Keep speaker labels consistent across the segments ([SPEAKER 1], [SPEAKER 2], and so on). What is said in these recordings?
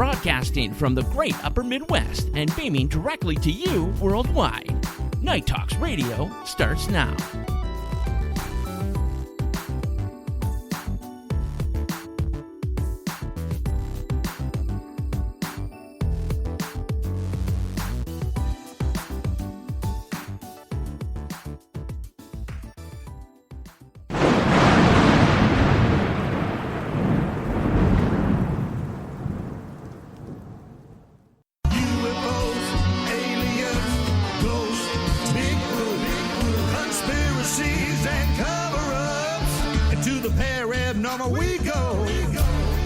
[SPEAKER 1] broadcasting from the great upper Midwest and beaming directly to you worldwide. Night Talks Radio starts now.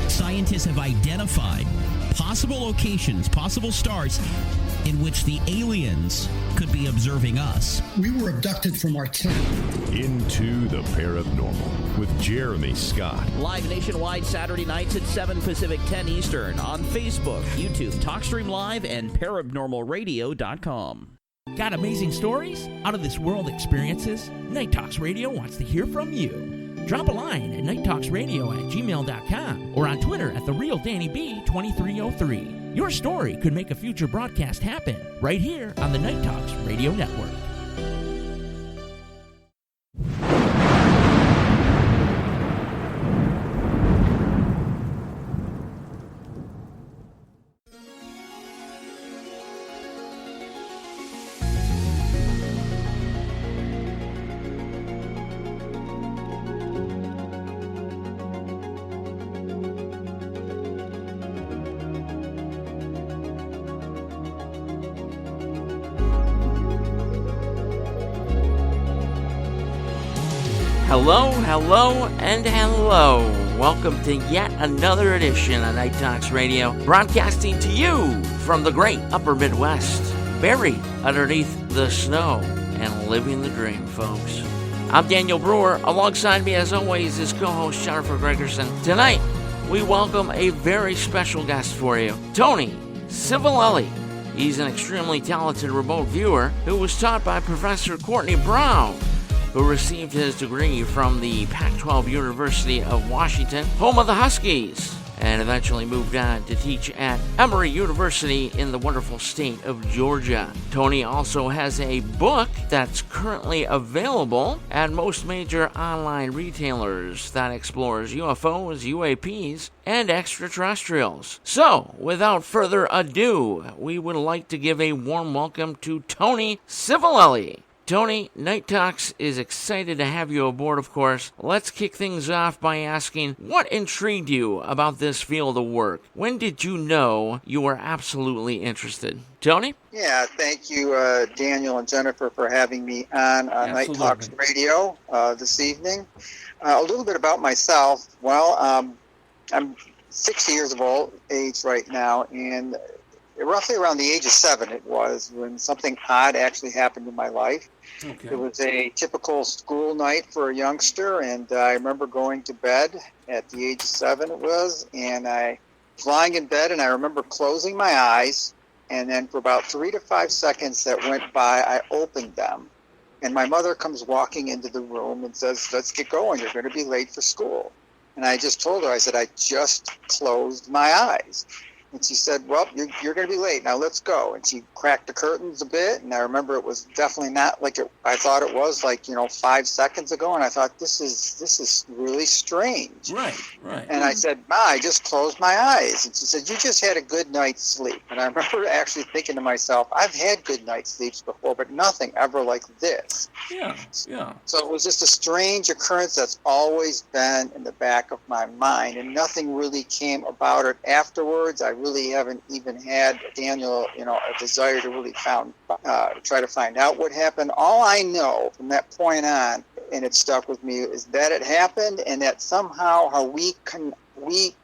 [SPEAKER 2] Scientists have identified possible locations, possible stars in which the aliens could be observing us.
[SPEAKER 3] We were abducted from our tent.
[SPEAKER 4] Into the Parabnormal with Jeremy Scott.
[SPEAKER 5] Live nationwide Saturday nights at 7 Pacific, 10 Eastern on Facebook, YouTube, TalkStream Live, and ParanormalRadio.com.
[SPEAKER 1] Got amazing stories? Out of this world experiences? Night Talks Radio wants to hear from you. Drop a line at nighttalksradio@gmail.com or on Twitter at TheRealDannyB2303. Your story could make a future broadcast happen right here on the Night Talks Radio Network.
[SPEAKER 6] Hello, and hello. Welcome to yet another edition of Night Talks Radio, broadcasting to you from the great upper Midwest, buried underneath the snow and living the dream, folks. I'm Daniel Brewer. Alongside me, as always, is co-host Jennifer Gregerson. Tonight, we welcome a very special guest for you, Tony Sivalelli. He's an extremely talented remote viewer who was taught by Professor Courtney Brown, who received his degree from the Pac-12 University of Washington, home of the Huskies, and eventually moved on to teach at Emory University in the wonderful state of Georgia. Tony also has a book that's currently available at most major online retailers that explores UFOs, UAPs, and extraterrestrials. So, without further ado, we would like to give a warm welcome to Tony Sivalelli. Tony, Night Talks is excited to have you aboard, of course. Let's kick things off by asking, what intrigued you about this field of work? When did you know you were absolutely interested? Tony?
[SPEAKER 7] Yeah, thank you, Daniel and Jennifer, for having me on Night Talks Radio this evening. A little bit about myself. Well, I'm 60 years of age right now, and roughly around the age of 7 it was when something odd actually happened in my life. Okay. It was a typical school night for a youngster, and I remember going to bed at the age of 7 it was, and I was lying in bed, and I remember closing my eyes, and then for about 3 to 5 seconds that went by, I opened them, and my mother comes walking into the room and says, "Let's get going, you're going to be late for school." And I just told her, I said, "I just closed my eyes." And she said, "Well, you're going to be late. Now let's go." And she cracked the curtains a bit. And I remember it was definitely not like I thought it was, 5 seconds ago. And I thought, this is really strange.
[SPEAKER 1] Right.
[SPEAKER 7] And I said, "Ma, I just closed my eyes." And she said, "You just had a good night's sleep." And I remember actually thinking to myself, I've had good night's sleeps before, but nothing ever like this.
[SPEAKER 1] Yeah.
[SPEAKER 7] So it was just a strange occurrence that's always been in the back of my mind. And nothing really came about it afterwards. I really haven't even had, Daniel, a desire to really try to find out what happened. All I know from that point on, and it stuck with me, is that it happened, and that somehow how we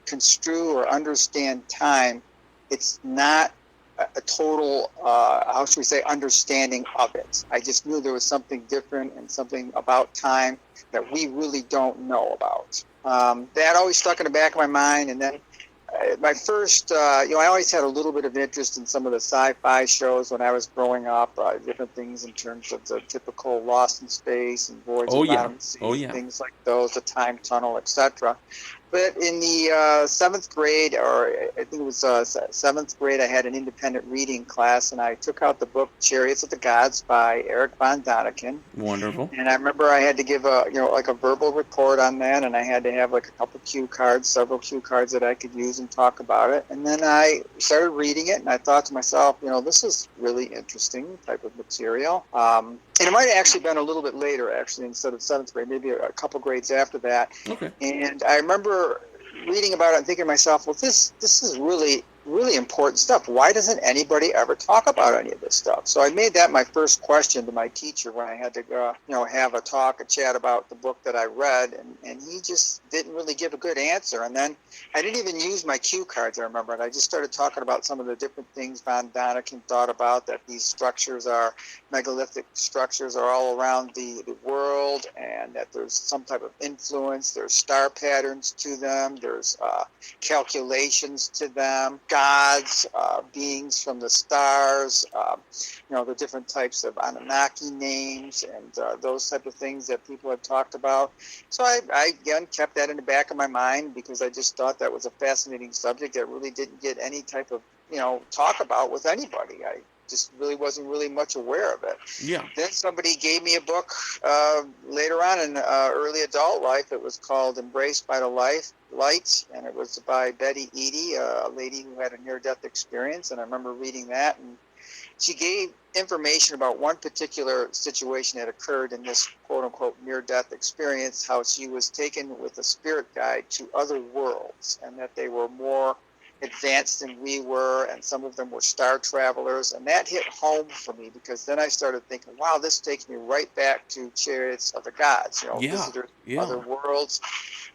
[SPEAKER 7] construe or understand time, it's not a total, how should we say, understanding of it. I just knew there was something different and something about time that we really don't know about. That always stuck in the back of my mind, and then my first, I always had a little bit of interest in some of the sci-fi shows when I was growing up, different things in terms of the typical Lost in Space and Voyage of Bottom Sea, things like those, the Time Tunnel, etc. But in the seventh grade, or I think it was seventh grade, I had an independent reading class, and I took out the book Chariots of the Gods by Eric von Daniken.
[SPEAKER 5] Wonderful.
[SPEAKER 7] And I remember I had to give a verbal report on that, and I had to have like a couple cue cards, several cue cards that I could use and talk about it. And then I started reading it, and I thought to myself, this is really interesting type of material. And it might have actually been a little bit later, actually, instead of seventh grade, maybe a couple grades after that.
[SPEAKER 5] Okay.
[SPEAKER 7] And I remember reading about it and thinking to myself, well, this is really, really important stuff. Why doesn't anybody ever talk about any of this stuff? So I made that my first question to my teacher when I had to have a chat about the book that I read, and he just didn't really give a good answer. And then I didn't even use my cue cards, I remember, and I just started talking about some of the different things von Daniken thought about, that these structures are megalithic structures are all around the world, and that there's some type of influence, there's star patterns to them, there's calculations to them, gods, beings from the stars, the different types of Anunnaki names, and those type of things that people have talked about. So I again kept that in the back of my mind, because I just thought that was a fascinating subject that really didn't get any type of talk about with anybody. I just really wasn't really much aware of it.
[SPEAKER 5] Yeah.
[SPEAKER 7] Then somebody gave me a book later on in early adult life. It was called Embraced by the Light, and it was by Betty Eady, a lady who had a near-death experience. And I remember reading that, and she gave information about one particular situation that occurred in this quote-unquote near-death experience, how she was taken with a spirit guide to other worlds, and that they were more advanced than we were, and some of them were star travelers. And that hit home for me, because then I started thinking, wow, this takes me right back to Chariots of the Gods, visitors to other worlds,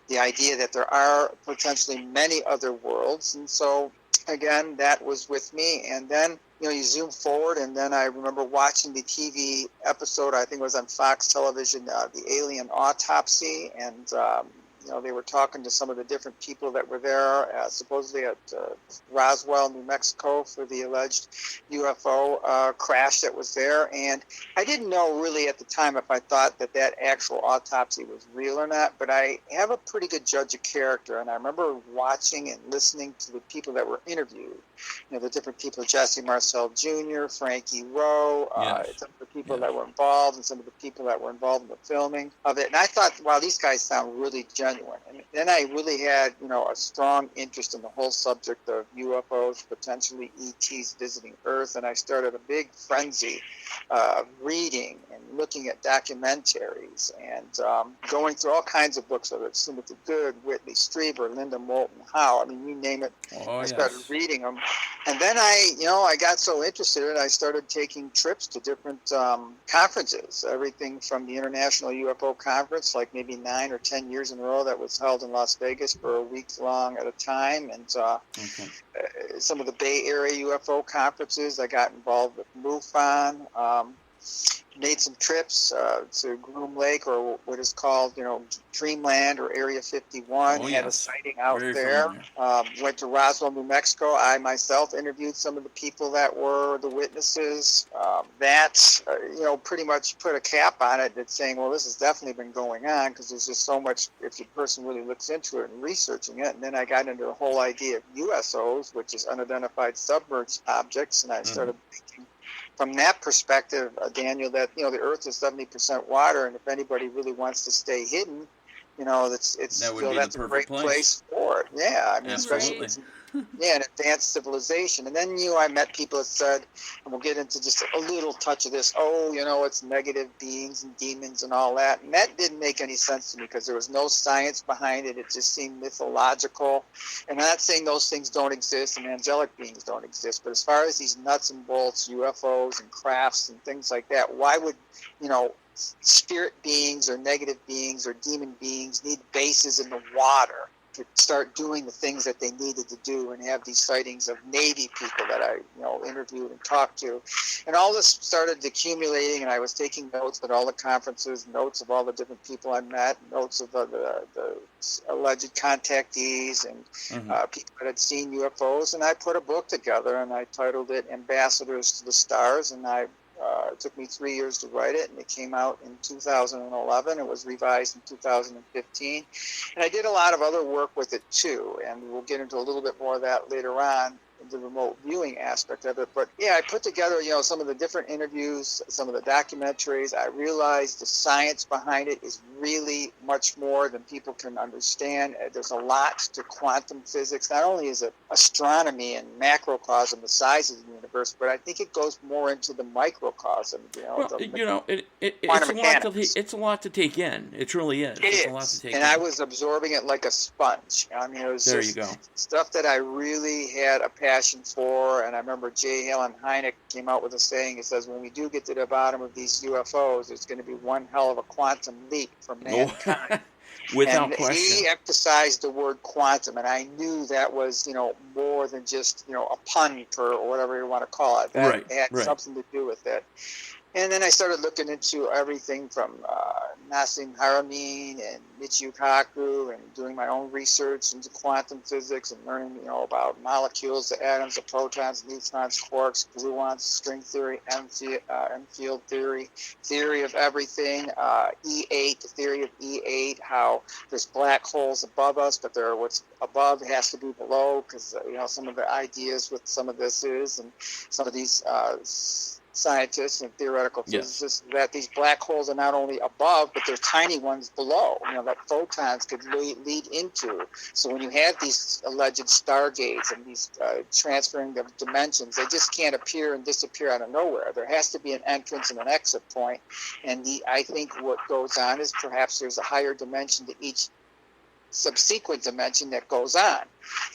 [SPEAKER 7] the idea that there are potentially many other worlds. And so again, that was with me. And then you zoom forward, and then I remember watching the TV episode, I think it was on Fox Television, the Alien Autopsy, and they were talking to some of the different people that were there, supposedly at Roswell, New Mexico, for the alleged UFO crash that was there. And I didn't know really at the time if I thought that actual autopsy was real or not, but I have a pretty good judge of character. And I remember watching and listening to the people that were interviewed, the different people, Jesse Marcel Jr., Frankie Rowe, some of the people that were involved, and some of the people that were involved in the filming of it. And I thought, wow, these guys sound really genuine. And then I really had, a strong interest in the whole subject of UFOs, potentially ETs visiting Earth, and I started a big frenzy reading and looking at documentaries and going through all kinds of books, whether it's Timothy Good, Whitley Strieber, Linda Moulton Howe. I mean, you name it. I started reading them. And then I got so interested in it, I started taking trips to different conferences, everything from the International UFO Conference, like maybe 9 or 10 years in a row, that was held in Las Vegas for a week long at a time, and some of the Bay Area UFO conferences. I got involved with MUFON, made some trips to Groom Lake, or what is called, Dreamland, or Area 51. Had a sighting out there. Went to Roswell, New Mexico. I myself interviewed some of the people that were the witnesses. Pretty much put a cap on it, that's saying, well, this has definitely been going on, because there's just so much if the person really looks into it and researching it. And then I got into the whole idea of USOs, which is unidentified submerged objects, and I started thinking from that perspective, Daniel, that the Earth is 70% water, and if anybody really wants to stay hidden, that's a great place for it. Yeah, I mean, especially an advanced civilization. And then I met people that said, and we'll get into just a little touch of this, it's negative beings and demons and all that. And that didn't make any sense to me, because there was no science behind it. It just seemed mythological. And I'm not saying those things don't exist and angelic beings don't exist, but as far as these nuts and bolts, UFOs and crafts and things like that, why would, spirit beings or negative beings or demon beings need bases in the water to start doing the things that they needed to do, and have these sightings of Navy people that I interviewed and talked to? And all this started accumulating, and I was taking notes at all the conferences, notes of all the different people I met, notes of the alleged contactees and people that had seen UFOs, and I put a book together, and I titled it Ambassadors to the Stars, and I It took me 3 years to write it, and it came out in 2011. It was revised in 2015. And I did a lot of other work with it, too, and we'll get into a little bit more of that later on, the remote viewing aspect of it. But yeah, I put together, some of the different interviews, some of the documentaries. I realized the science behind it is really much more than people can understand. There's a lot to quantum physics. Not only is it astronomy and macrocosm, the size of the universe, but I think it goes more into the microcosm.
[SPEAKER 1] It's a lot to take in. It truly is. It's a lot to take in.
[SPEAKER 7] And I was absorbing it like a sponge. I mean, it was stuff that I really had a passion for. And I remember J. Allen Hynek came out with a saying. He says, when we do get to the bottom of these UFOs, it's going to be one hell of a quantum leap for mankind.
[SPEAKER 1] Without question.
[SPEAKER 7] He emphasized the word quantum, and I knew that was, more than just, a pun or whatever you want to call it. That had something to do with it. And then I started looking into everything from Nassim Haramein and Michio Kaku, and doing my own research into quantum physics and learning, about molecules, the atoms, the protons, neutrons, quarks, gluons, string theory, M-field theory, theory of everything, E8, the theory of E8, how there's black holes above us, but what's above has to be below, because, some of the ideas with some of this is, and some of these scientists and theoretical physicists, that these black holes are not only above, but they're tiny ones below, that photons could lead into. So when you have these alleged stargates and these transferring of dimensions, they just can't appear and disappear out of nowhere. There has to be an entrance and an exit point. And I think what goes on is perhaps there's a higher dimension to each subsequent dimension that goes on.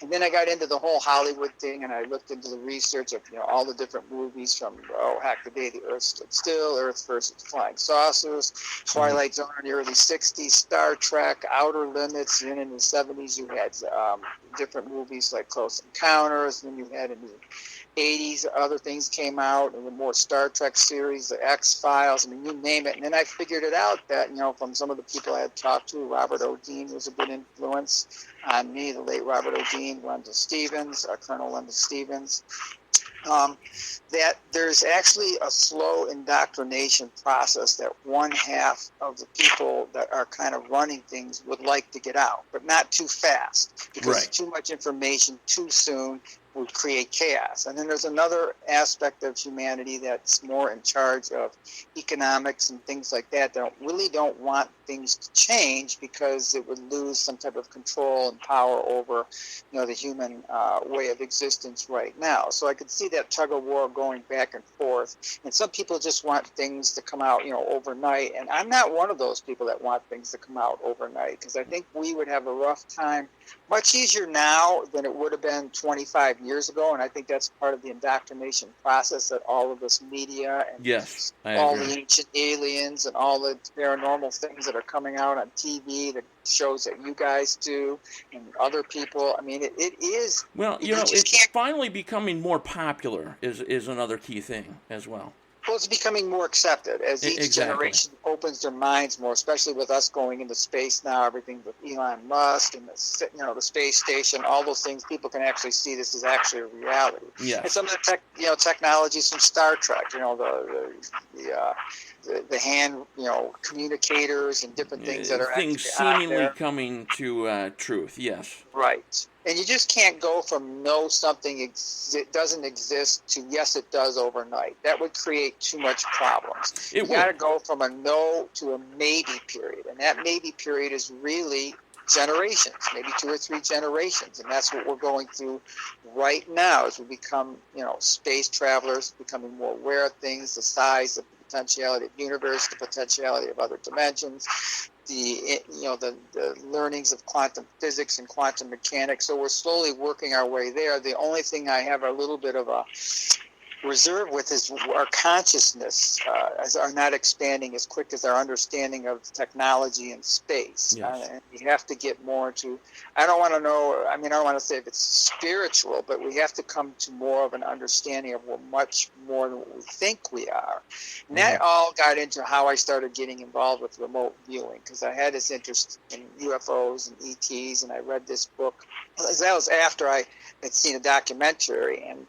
[SPEAKER 7] And then I got into the whole Hollywood thing, and I looked into the research of all the different movies from Hack the Day the Earth Stood Still, Earth versus Flying Saucers, Twilight Zone in the early 60s, Star Trek, Outer Limits. And in the 70s you had different movies like Close Encounters, and then you had in the 80s other things came out, and the more Star Trek series, the X-Files, you name it. And then I figured it out that, from some of the people I had talked to, Robert O'Dean was a good influence on me, the late Robert O'Dean, Colonel Linda Stevens, that there's actually a slow indoctrination process that one half of the people that are kind of running things would like to get out, but not too fast, because too much information too soon would create chaos. And then there's another aspect of humanity that's more in charge of economics and things like that really don't want things to change, because it would lose some type of control and power over, the human way of existence right now. So I could see that tug of war going back and forth. And some people just want things to come out, overnight. And I'm not one of those people that want things to come out overnight, because I think we would have a rough time, much easier now than it would have been 25 years ago. And I think that's part of the indoctrination process that all of this media and all the ancient aliens and all the paranormal things that are coming out on TV, the shows that you guys do and other people. I mean, it is.
[SPEAKER 1] Well, it's finally becoming more popular is another key thing as well.
[SPEAKER 7] Well, it's becoming more accepted as each generation opens their minds more, especially with us going into space now, everything with Elon Musk and the space station, all those things. People can actually see this is actually a reality.
[SPEAKER 1] Yeah.
[SPEAKER 7] And some of the technologies from Star Trek, the hand, communicators and different things that are
[SPEAKER 1] things seemingly coming to truth. Yes. Right.
[SPEAKER 7] And you just can't go from no something it doesn't exist to yes it does overnight. That would create too much problems. You got to go from a no to a maybe period, and that maybe period is really generations, maybe 2 or 3 generations, and that's what we're going through right now as we become, space travelers, becoming more aware of things, the size, the potentiality of the universe, the potentiality of other dimensions, the learnings of quantum physics and quantum mechanics. So we're slowly working our way there. The only thing I have a little bit of a reserve with is our consciousness are not expanding as quick as our understanding of technology and space.
[SPEAKER 1] Yes.
[SPEAKER 7] And we have to get more to, I don't want to say if it's spiritual, but we have to come to more of an understanding of we're much more than what we think we are. And that all got into how I started getting involved with remote viewing, because I had this interest in UFOs and ETs, and I read this book That was after I had seen a documentary. And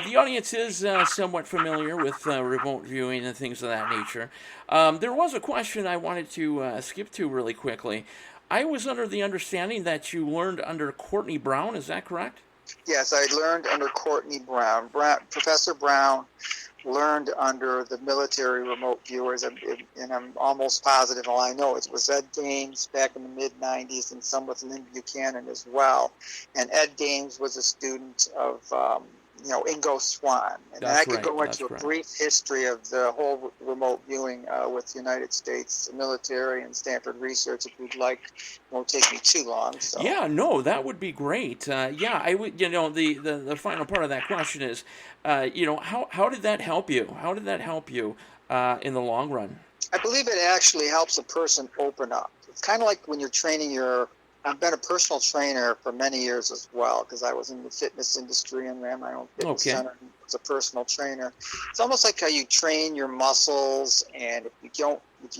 [SPEAKER 1] the audience is somewhat familiar with remote viewing and things of that nature. There was a question I wanted to skip to really quickly. I was under the understanding that you learned under Courtney Brown. Is that correct?
[SPEAKER 7] Yes, I learned under Courtney Brown. Professor Brown learned under the military remote viewers, and I'm almost positive, all I know, it was Ed Dames back in the mid-'90s, and some with Lynn Buchanan as well. And Ed Dames was a student of Ingo Swann. And I could go into a brief history of the whole remote viewing with the United States military and Stanford research if you'd like. It won't take me too long. So.
[SPEAKER 1] Yeah, no, that would be great. I would. The final part of that question is, how did that help you? How did that help you in the long run?
[SPEAKER 7] I believe it actually helps a person open up. It's kind of like when you're training I've been a personal trainer for many years as well, because I was in the fitness industry and ran my own fitness center as a personal trainer. It's almost like how you train your muscles, and if you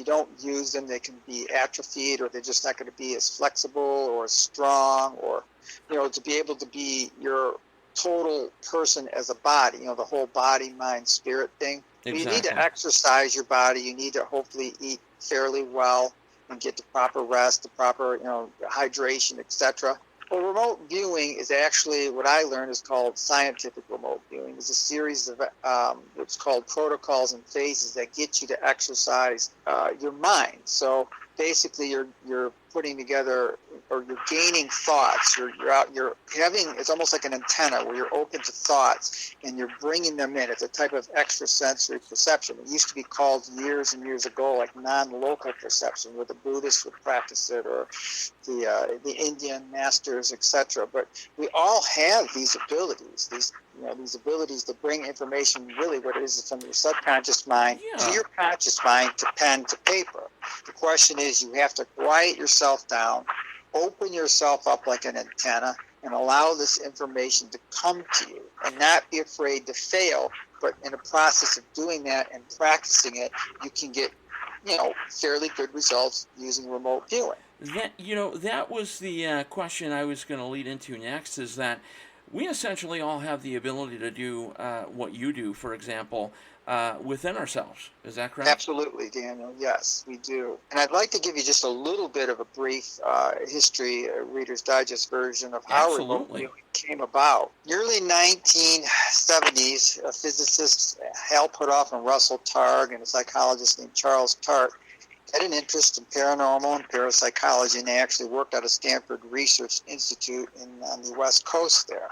[SPEAKER 7] don't use them, they can be atrophied, or they're just not going to be as flexible or as strong, or to be able to be your total person as a body. The whole body, mind, spirit thing. Exactly. You need to exercise your body. You need to hopefully eat fairly well and get the proper rest, the proper hydration, etc. Well, remote viewing is actually what I learned is called scientific remote viewing. It's a series of what's called protocols and phases that get you to exercise your mind. So basically, you're putting together, or you're gaining thoughts. You're having, it's almost like an antenna where you're open to thoughts and you're bringing them in. It's a type of extrasensory perception. It used to be called years and years ago like non-local perception, where the Buddhists would practice it, or the Indian masters, etc. But we all have these abilities. These abilities to bring information, really what it is from your subconscious mind to your conscious mind, to pen to paper. The question is, you have to quiet yourself down, open yourself up like an antenna, and allow this information to come to you, and not be afraid to fail. But in the process of doing that and practicing it, you can get fairly good results using remote viewing.
[SPEAKER 1] That was the question I was going to lead into next, is that we essentially all have the ability to do what you do, for example, within ourselves. Is that correct?
[SPEAKER 7] Absolutely, Daniel. Yes, we do. And I'd like to give you just a little bit of a brief history, Reader's Digest version of how remote viewing came about. In the early 1970s, physicists Hal Puthoff and Russell Targ and a psychologist named Charles Tart had an interest in paranormal and parapsychology, and they actually worked at a Stanford Research Institute on the West Coast there.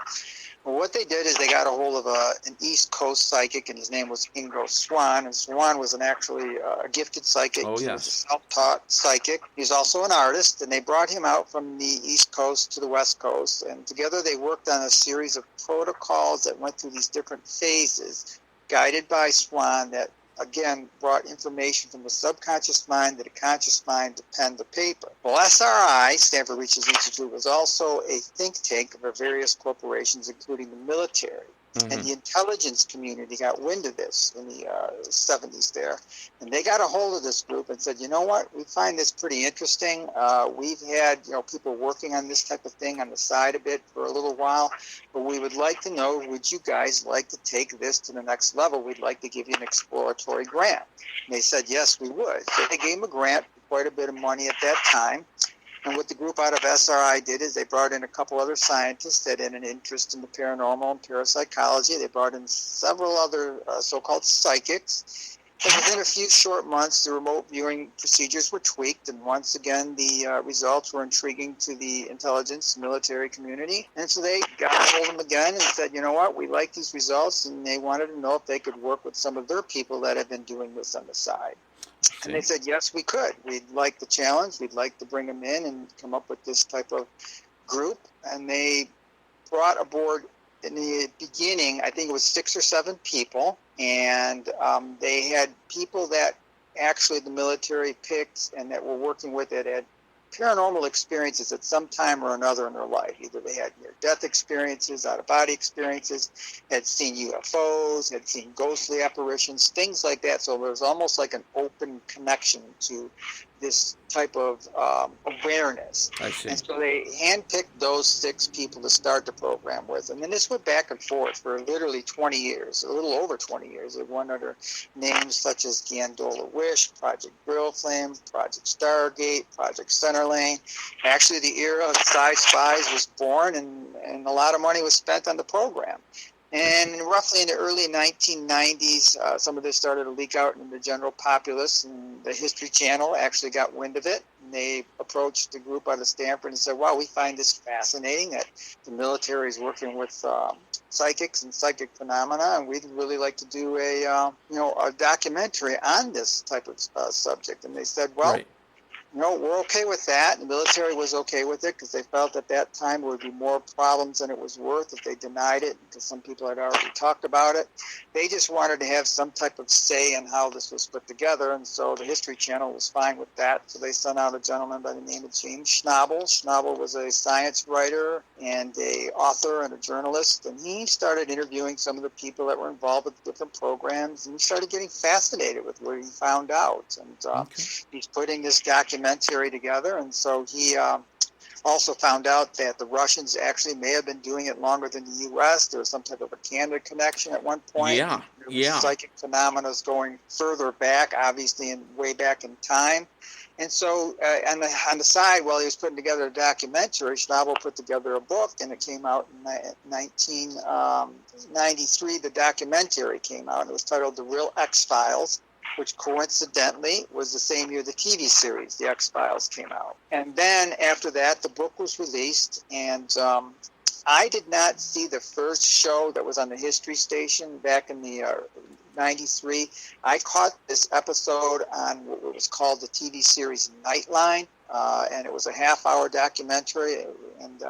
[SPEAKER 7] Well, what they did is they got a hold of an East Coast psychic, and his name was Ingo Swann. And Swann was actually a gifted psychic.
[SPEAKER 1] Oh, yes.
[SPEAKER 7] He was a self-taught psychic. He was also an artist, and they brought him out from the East Coast to the West Coast. And together they worked on a series of protocols that went through these different phases, guided by Swann, that again brought information from the subconscious mind to the conscious mind to pen to paper. Well, SRI, Stanford Research Institute, was also a think tank of various corporations, including the military. Mm-hmm. And the intelligence community got wind of this in the 70s there. And they got a hold of this group and said, you know what, we find this pretty interesting. We've had people working on this type of thing on the side a bit for a little while, but we would like to know, would you guys like to take this to the next level? We'd like to give you an exploratory grant. And they said, yes, we would. So they gave them a grant for quite a bit of money at that time. And what the group out of SRI did is they brought in a couple other scientists that had an interest in the paranormal and parapsychology. They brought in several other so-called psychics. And within a few short months, the remote viewing procedures were tweaked. And once again, the results were intriguing to the intelligence military community. And so they got a hold of them again and said, you know what, we like these results. And they wanted to know if they could work with some of their people that have been doing this on the side. And they said, yes, we could. We'd like the challenge. We'd like to bring them in and come up with this type of group. And they brought aboard, in the beginning, I think it was 6 or 7 people. And they had people that actually the military picked and that were working with it had paranormal experiences at some time or another in their life. Either they had near-death experiences, out-of-body experiences, had seen UFOs, had seen ghostly apparitions, things like that. So there was almost like an open connection to this type of awareness.
[SPEAKER 1] I see.
[SPEAKER 7] And so they handpicked those 6 people to start the program with. And then this went back and forth for literally 20 years, a little over 20 years. It went under names such as Gandola Wish, Project Grill Flame, Project Stargate, Project Centerlane. Actually, the era of Sci-Spies was born, and a lot of money was spent on the program. And roughly in the early 1990s, some of this started to leak out in the general populace, and the History Channel actually got wind of it. And they approached the group out of Stanford and said, wow, we find this fascinating that the military is working with psychics and psychic phenomena, and we'd really like to do a documentary on this type of subject. And they said, well,
[SPEAKER 1] Right.
[SPEAKER 7] We're okay with that. The military was okay with it because they felt at that time there would be more problems than it was worth if they denied it, because some people had already talked about it. They just wanted to have some type of say in how this was put together, and so the History Channel was fine with that. So they sent out a gentleman by the name of James Schnabel. Schnabel was a science writer and a author and a journalist, and he started interviewing some of the people that were involved with different programs, and he started getting fascinated with what he found out. And he's putting this documentary together, and so he also found out that the Russians actually may have been doing it longer than the U.S. There was some type of a Canada connection at one point.
[SPEAKER 1] Yeah,
[SPEAKER 7] There was psychic phenomena going further back, obviously, and way back in time. And so on the side, while he was putting together a documentary, Schnabel put together a book, and it came out in 1993. The documentary came out, and it was titled The Real X-Files, which coincidentally was the same year the TV series, The X-Files, came out. And then after that, the book was released, and I did not see the first show that was on the History Station back in the 93. I caught this episode on what was called the TV series Nightline, and it was a half-hour documentary, and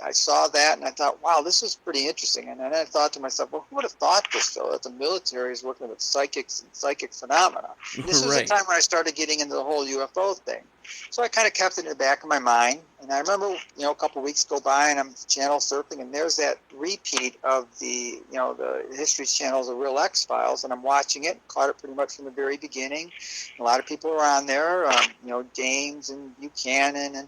[SPEAKER 7] I saw that, and I thought, wow, this is pretty interesting. And then I thought to myself, well, who would have thought this, though, that the military is working with psychics and psychic phenomena? And this was the time when I started getting into the whole UFO thing. So I kind of kept it in the back of my mind, and I remember, a couple of weeks go by, and I'm channel surfing, and there's that repeat of the History Channel's The Real X-Files, and I'm watching it, caught it pretty much from the very beginning. A lot of people were on there, Dames and Buchanan and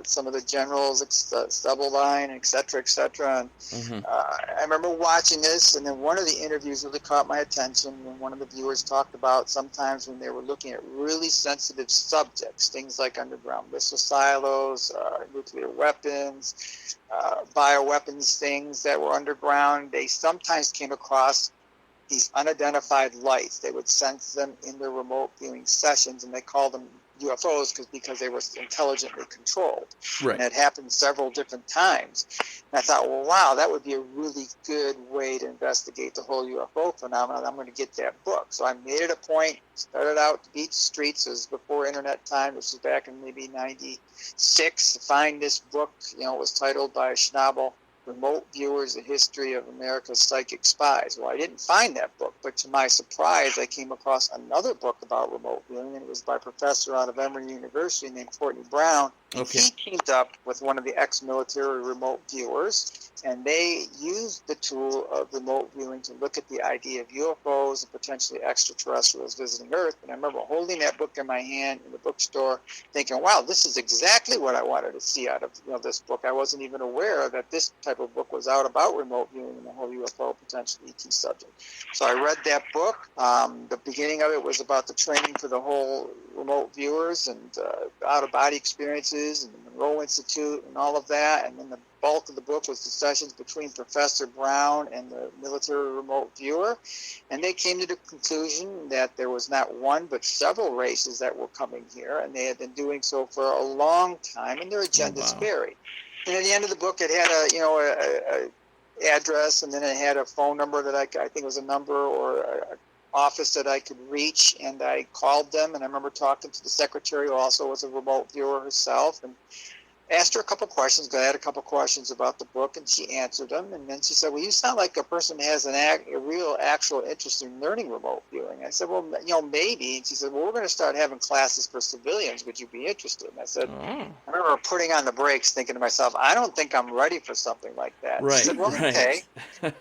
[SPEAKER 7] some of the generals, Sivalelli, et cetera, et cetera. And I remember watching this, and then one of the interviews really caught my attention when one of the viewers talked about sometimes when they were looking at really sensitive subjects, things like underground missile silos, nuclear weapons, bioweapons, things that were underground, they sometimes came across these unidentified lights. They would sense them in their remote viewing sessions, and they called them UFOs because they were intelligently controlled.
[SPEAKER 1] Right.
[SPEAKER 7] And it happened several different times. And I thought, well, wow, that would be a really good way to investigate the whole UFO phenomenon. I'm going to get that book. So I made it a point, started out to beat the streets. It was before internet time. This was back in maybe 96. To find this book, it was titled by Schnabel, Remote Viewers, A History of America's Psychic Spies. Well, I didn't find that book, but to my surprise, I came across another book about remote viewing, and it was by a professor out of Emory University named Courtney Brown.
[SPEAKER 1] Okay.
[SPEAKER 7] He teamed up with one of the ex-military remote viewers, and they used the tool of remote viewing to look at the idea of UFOs and potentially extraterrestrials visiting Earth. And I remember holding that book in my hand in the bookstore thinking, wow, this is exactly what I wanted to see out of this book. I wasn't even aware that this type of book was out about remote viewing and the whole UFO potential ET subject. So I read that book. The beginning of it was about the training for the whole remote viewers and out-of-body experiences and the Monroe Institute and all of that. And then the bulk of the book was discussions between Professor Brown and the military remote viewer. And they came to the conclusion that there was not one but several races that were coming here, and they had been doing so for a long time, and their agendas varied. And at the end of the book, it had a address, and then it had a phone number that I think it was a number or a office that I could reach, and I called them, and I remember talking to the secretary, who also was a remote viewer herself, and asked her a couple questions, because I had a couple questions about the book, and she answered them, and then she said, well, you sound like a person who has a real actual interest in learning remote viewing. I said, well, maybe. And she said, well, we're going to start having classes for civilians. Would you be interested? And I said, I remember putting on the brakes, thinking to myself, I don't think I'm ready for something like that. that.
[SPEAKER 1] Right,
[SPEAKER 7] I said, well,
[SPEAKER 1] right.
[SPEAKER 7] okay.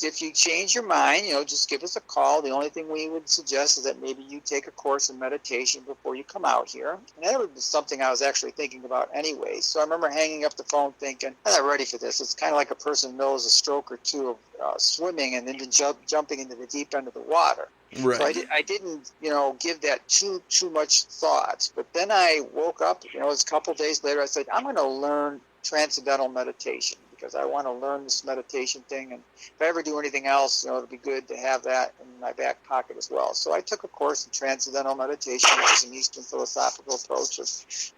[SPEAKER 7] If you change your mind, just give us a call. The only thing we would suggest is that maybe you take a course in meditation before you come out here. And that was something I was actually thinking about anyway. So I remember hanging up the phone thinking, I'm not ready for this. It's kind of like a person knows a stroke or two of swimming and then jumping into the deep end of the water.
[SPEAKER 1] Right.
[SPEAKER 7] So I didn't, give that too much thought. But then I woke up, it was a couple days later, I said, I'm going to learn transcendental meditation because I want to learn this meditation thing. And if I ever do anything else, it'll be good to have that in my back pocket as well. So I took a course in transcendental meditation, which is an Eastern philosophical approach of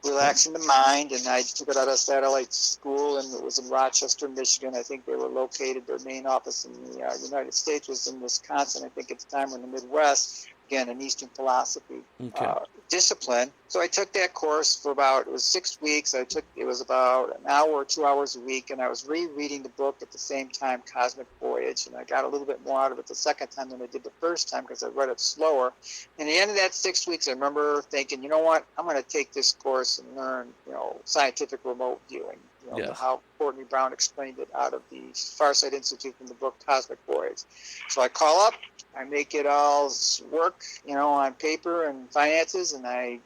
[SPEAKER 7] relaxing the mind. And I took it out of satellite school, and it was in Rochester, Michigan. I think they were located, their main office in the United States was in Wisconsin. I think at the time we're in the Midwest. Again, an Eastern philosophy discipline. So I took that course for it was 6 weeks. It was about an hour or 2 hours a week, and I was rereading the book at the same time, Cosmic Voyage, and I got a little bit more out of it the second time than I did the first time because I read it slower. And at the end of that 6 weeks, I remember thinking, you know what, I'm going to take this course and learn, scientific remote viewing. How Courtney Brown explained it out of the Farsight Institute from the book Cosmic Voyage. So I call up, I make it all work, on paper and finances, and I,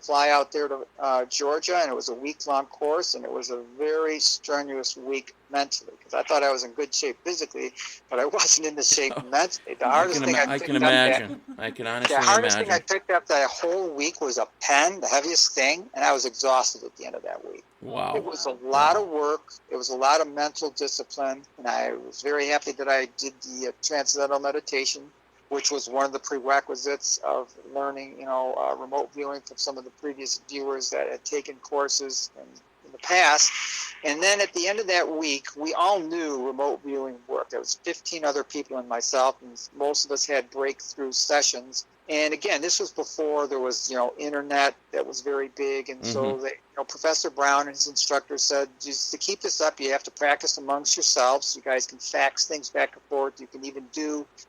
[SPEAKER 7] fly out there to Georgia, and it was a week-long course, and it was a very strenuous week mentally because I thought I was in good shape physically, but I wasn't in the shape mentally. The hardest thing I
[SPEAKER 1] can imagine. I can honestly imagine.
[SPEAKER 7] The hardest thing I picked up that whole week was a pen, the heaviest thing, and I was exhausted at the end of that week.
[SPEAKER 1] Wow.
[SPEAKER 7] It was a lot of work. It was a lot of mental discipline, and I was very happy that I did the transcendental meditation, which was one of the prerequisites of learning, remote viewing from some of the previous viewers that had taken courses in the past. And then at the end of that week, we all knew remote viewing worked. There was 15 other people and myself, and most of us had breakthrough sessions. And again, this was before there was, internet that was very big. And so Professor Brown and his instructor said, just to keep this up, you have to practice amongst yourselves. You guys can fax things back and forth. You can even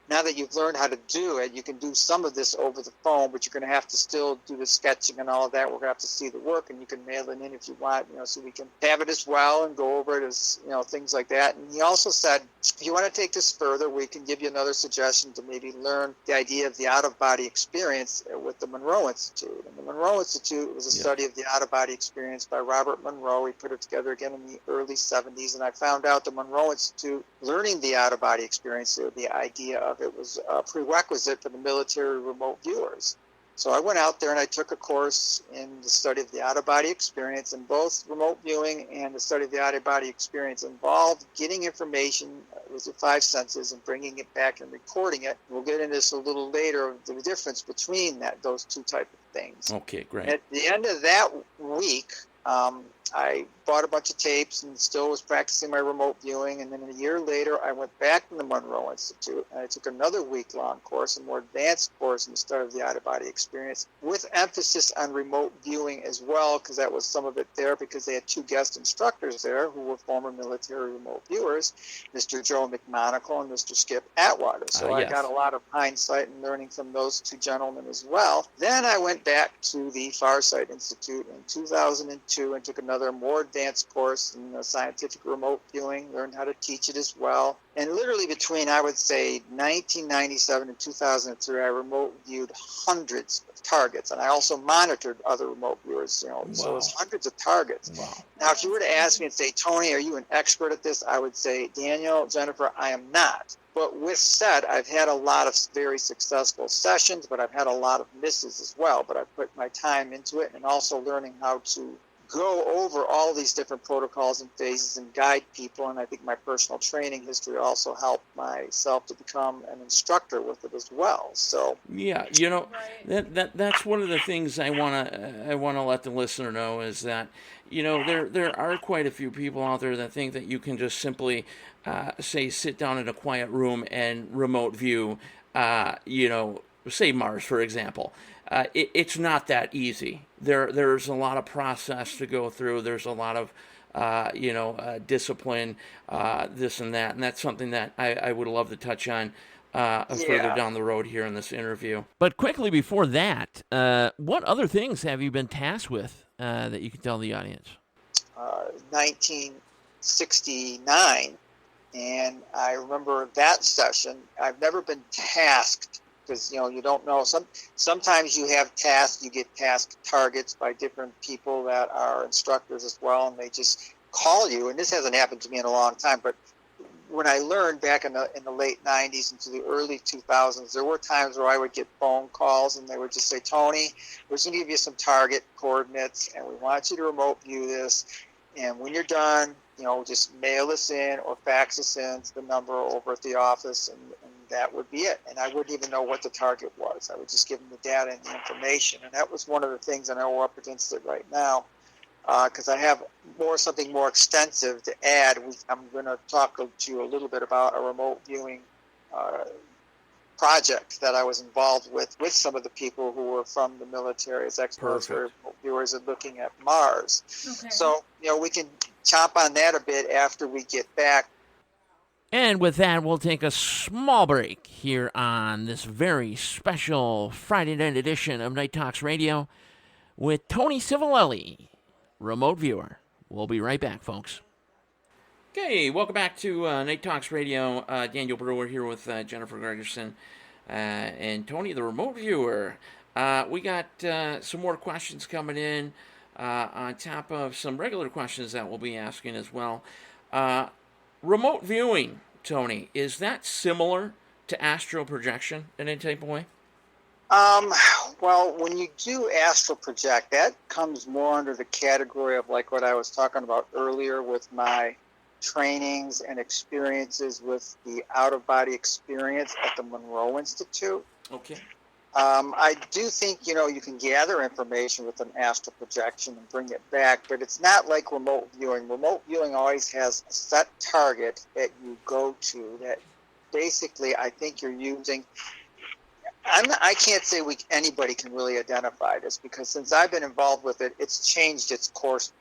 [SPEAKER 7] now that you've learned how to do it, you can do some of this over the phone, but you're going to have to still do the sketching and all of that. We're going to have to see the work, and you can mail it in if you want, so we can have it as well and go over it as, things like that. And he also said, if you want to take this further, we can give you another suggestion to maybe learn the idea of the out-of-body experience with the Monroe Institute. And the Monroe Institute was a study of the out-of-body experience by Robert Monroe. He put it together again in the early 70s, and I found out the Monroe Institute, learning the out-of-body experience, the idea of it was a prerequisite for the military remote viewers. So I went out there and I took a course in the study of the out-of-body experience, and both remote viewing and the study of the out-of-body experience involved getting information with your five senses and bringing it back and recording it. We'll get into this a little later, the difference between those two types of things.
[SPEAKER 1] Okay, great.
[SPEAKER 7] At the end of that week, I bought a bunch of tapes and still was practicing my remote viewing. And then a year later, I went back to the Monroe Institute and I took another week-long course, a more advanced course in the study of the out-of-body experience, with emphasis on remote viewing as well, because that was some of it there, because they had two guest instructors there who were former military remote viewers, Mr. Joe McMonagle and Mr. Skip Atwater. So I got a lot of hindsight and learning from those two gentlemen as well. Then I went back to the Farsight Institute in 2002 and took another more advanced course in scientific remote viewing, learned how to teach it as well. And literally between, I would say, 1997 and 2003, I remote viewed hundreds of targets. And I also monitored other remote viewers, so it was hundreds of targets.
[SPEAKER 1] Wow.
[SPEAKER 7] Now, if you were to ask me and say, Tony, are you an expert at this? I would say, Daniel, Jennifer, I am not. But with said, I've had a lot of very successful sessions, but I've had a lot of misses as well. But I've put my time into it, and also learning how to go over all these different protocols and phases and guide people. And I think my personal training history also helped myself to become an instructor with it as well. So
[SPEAKER 1] yeah, that's one of the things I wanna let the listener know is that there are quite a few people out there that think that you can just simply sit down in a quiet room and remote view say Mars, for example. It's not that easy. There's a lot of process to go through. There's a lot of discipline, this and that, and that's something that I would love to touch on further down the road here in this interview. But quickly before that, what other things have you been tasked with that you can tell the audience?
[SPEAKER 7] 1969. And I remember that session. I've never been tasked because, you don't know. Sometimes you have tasks, you get tasked targets by different people that are instructors as well, and they just call you. And this hasn't happened to me in a long time, but when I learned back in the late 90s into the early 2000s, there were times where I would get phone calls and they would just say, Tony, we're just going to give you some target coordinates and we want you to remote view this. And when you're done, just mail us in or fax us in to the number over at the office, and that would be it. And I wouldn't even know what the target was. I would just give them the data and the information. And that was one of the things I know we're up against it right now. Because I have something more extensive to add. I'm going to talk to you a little bit about a remote viewing project that I was involved with some of the people who were from the military as ex-military viewers and looking at Mars. Okay. So, we can chomp on that a bit after we get back.
[SPEAKER 6] And with that, we'll take a small break here on this very special Friday night edition of Night Talks Radio with Tony Sivalelli, remote viewer. We'll be right back, folks. Okay, welcome back to Night Talks Radio. Daniel Brewer here with Jennifer Gregerson and Tony, the remote viewer. We got some more questions coming in on top of some regular questions that we'll be asking as well. Remote viewing, Tony, is that similar to astral projection in any type of way?
[SPEAKER 7] Well, when you do astral project, that comes more under the category of like what I was talking about earlier with my trainings and experiences with the out-of-body experience at the Monroe Institute.
[SPEAKER 6] Okay.
[SPEAKER 7] I do think, you can gather information with an astral projection and bring it back, but it's not like remote viewing. Remote viewing always has a set target that you go to that basically I think you're using. I can't say anybody can really identify this because since I've been involved with it, it's changed its course,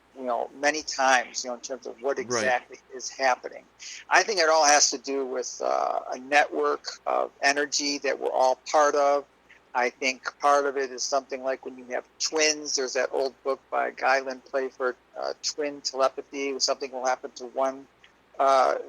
[SPEAKER 7] many times, in terms of what exactly is happening. I think it all has to do with a network of energy that we're all part of. I think part of it is something like when you have twins. There's that old book by Guy Lynn Playford, Twin Telepathy. Something will happen to one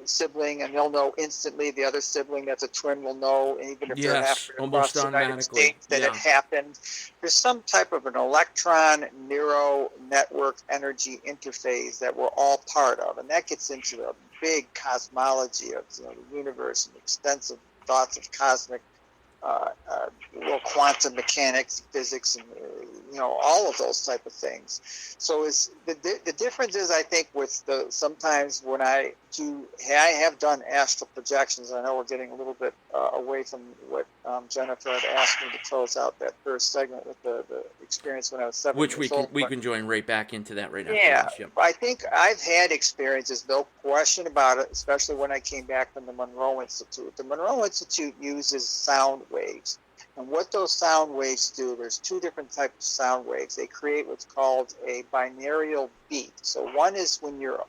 [SPEAKER 7] sibling, and they'll know instantly. The other sibling that's a twin will know, even if they're halfway across the United States, that it happened. There's some type of an electron neuro network energy interface that we're all part of, and that gets into the big cosmology of the universe and extensive thoughts of cosmic quantum mechanics, physics, and all of those type of things. So is the difference is, I think, with sometimes when I have done astral projections. I know we're getting a little bit away from what Jennifer had asked me to close out that first segment with the experience when I was 7 years old.
[SPEAKER 6] We can join right back into that right now.
[SPEAKER 7] Yeah, I think I've had experiences, no question about it, especially when I came back from the Monroe Institute. The Monroe Institute uses sound waves. And what those sound waves do, there's two different types of sound waves. They create what's called a binaural beat. So one is when you're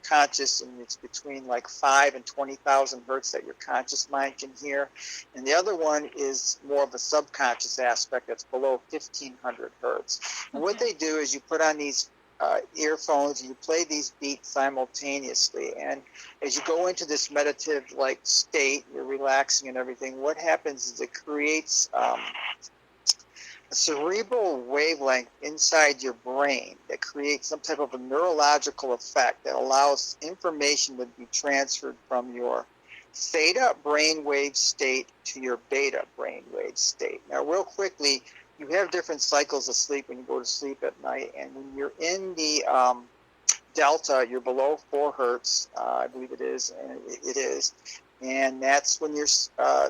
[SPEAKER 7] conscious, and it's between like 5 and 20,000 hertz that your conscious mind can hear. And the other one is more of a subconscious aspect that's below 1,500 hertz. And what they do is you put on these earphones, and you play these beats simultaneously, and as you go into this meditative like state, you're relaxing and everything, what happens is it creates a cerebral wavelength inside your brain that creates some type of a neurological effect that allows information to be transferred from your theta brainwave state to your beta brainwave state. Now, real quickly, you have different cycles of sleep when you go to sleep at night, and when you're in the delta, you're below 4 hertz, I believe it is, and it is, and that's when you're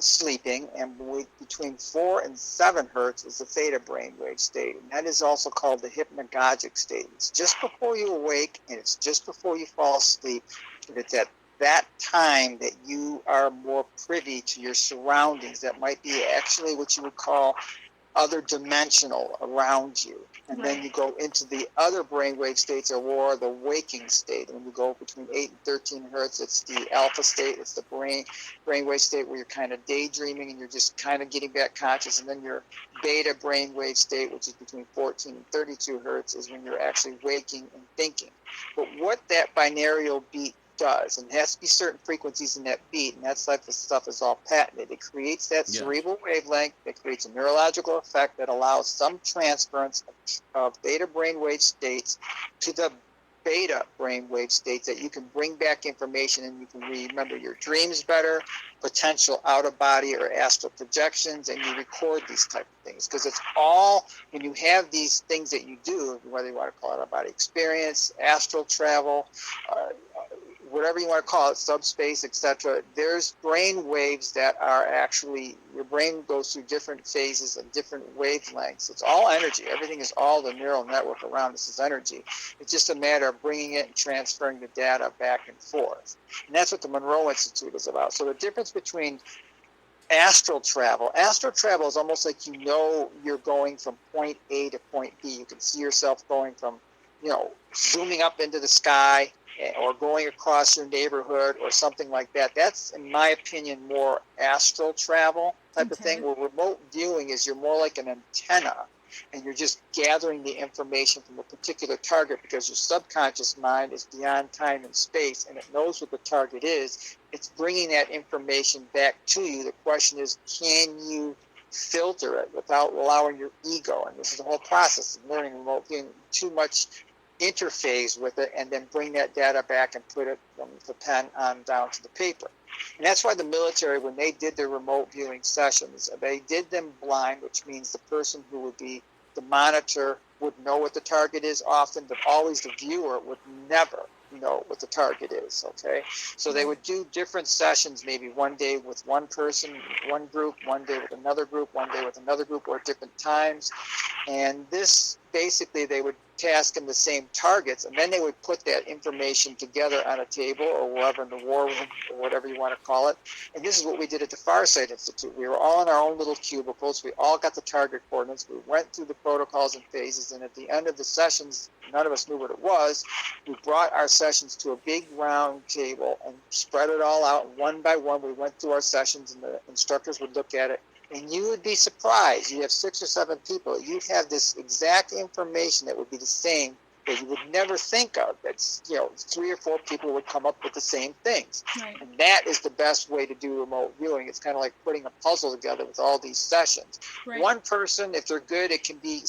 [SPEAKER 7] sleeping, and between 4 and 7 hertz is the theta brainwave state, and that is also called the hypnagogic state. It's just before you awake, and it's just before you fall asleep, and it's at that time that you are more privy to your surroundings. That might be actually what you would call other dimensional around you. And then you go into the other brainwave states, or the waking state. And when you go between 8 and 13 hertz, it's the alpha state. It's the brainwave state where you're kind of daydreaming and you're just kind of getting back conscious. And then your beta brainwave state, which is between 14 and 32 hertz, is when you're actually waking and thinking. But what that binaural beat does, and it has to be certain frequencies in that beat, and that type of stuff is all patented. It creates that cerebral wavelength that creates a neurological effect that allows some transference of theta brainwave states to the beta brainwave states that you can bring back information and you can remember your dreams better, potential out-of-body or astral projections, and you record these type of things. Because it's all, when you have these things that you do, whether you want to call it out-of-body experience, astral travel, whatever you want to call it, subspace, etc., there's brain waves that are actually, your brain goes through different phases and different wavelengths. It's all energy. Everything is all the neural network around us is energy. It's just a matter of bringing it and transferring the data back and forth. And that's what the Monroe Institute is about. So the difference between astral travel is almost like you're going from point A to point B. You can see yourself going from, zooming up into the sky, or going across your neighborhood or something like that. That's, in my opinion, more astral travel type of thing, where remote viewing is you're more like an antenna, and you're just gathering the information from a particular target because your subconscious mind is beyond time and space, and it knows what the target is. It's bringing that information back to you. The question is, can you filter it without allowing your ego? And this is the whole process of learning remote viewing, too much interface with it, and then bring that data back and put it from the pen on down to the paper. And that's why the military, when they did their remote viewing sessions, they did them blind, which means the person who would be the monitor would know what the target is often, but always the viewer would never know what the target is, okay? So they would do different sessions, maybe one day with one person, one group, one day with another group, one day with another group, or at different times. And this, basically, they would task them the same targets, and then they would put that information together on a table or wherever in the war room or whatever you want to call it. And this is what we did at the Farsight Institute. We were all in our own little cubicles. We all got the target coordinates. We went through the protocols and phases, and at the end of the sessions, none of us knew what it was. We brought our sessions to a big round table and spread it all out one by one. We went through our sessions, and the instructors would look at it. And you would be surprised. You have 6 or 7 people. You'd have this exact information that would be the same that you would never think of. That's, 3 or 4 people would come up with the same things. Right. And that is the best way to do remote viewing. It's kind of like putting a puzzle together with all these sessions. Right. One person, if they're good, it can be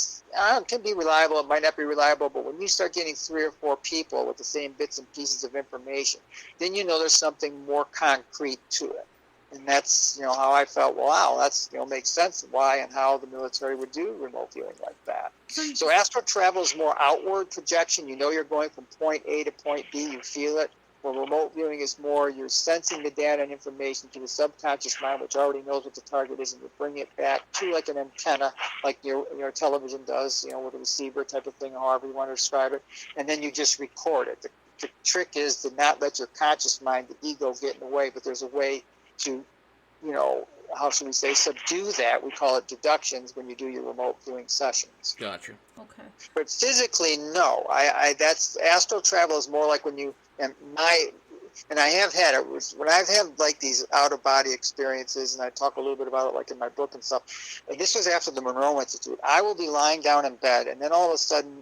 [SPEAKER 7] reliable. It might not be reliable. But when you start getting 3 or 4 people with the same bits and pieces of information, then there's something more concrete to it. And that's, how I felt, wow, that's, makes sense why and how the military would do remote viewing like that. So astral travel is more outward projection. You're going from point A to point B. You feel it. Well, remote viewing is more, you're sensing the data and information to the subconscious mind, which already knows what the target is, and you bring it back to like an antenna, like your television does, with a receiver type of thing, however you want to describe it. And then you just record it. The trick is to not let your conscious mind, the ego, get in the way, but there's a way to, how should we say, subdue that. We call it deductions when you do your remote viewing sessions.
[SPEAKER 1] Gotcha.
[SPEAKER 8] Okay.
[SPEAKER 7] But physically, no. That's astral travel is more like when you and I have had it when I've had like these out of body experiences, and I talk a little bit about it like in my book and stuff. And this was after the Monroe Institute. I will be lying down in bed, and then all of a sudden,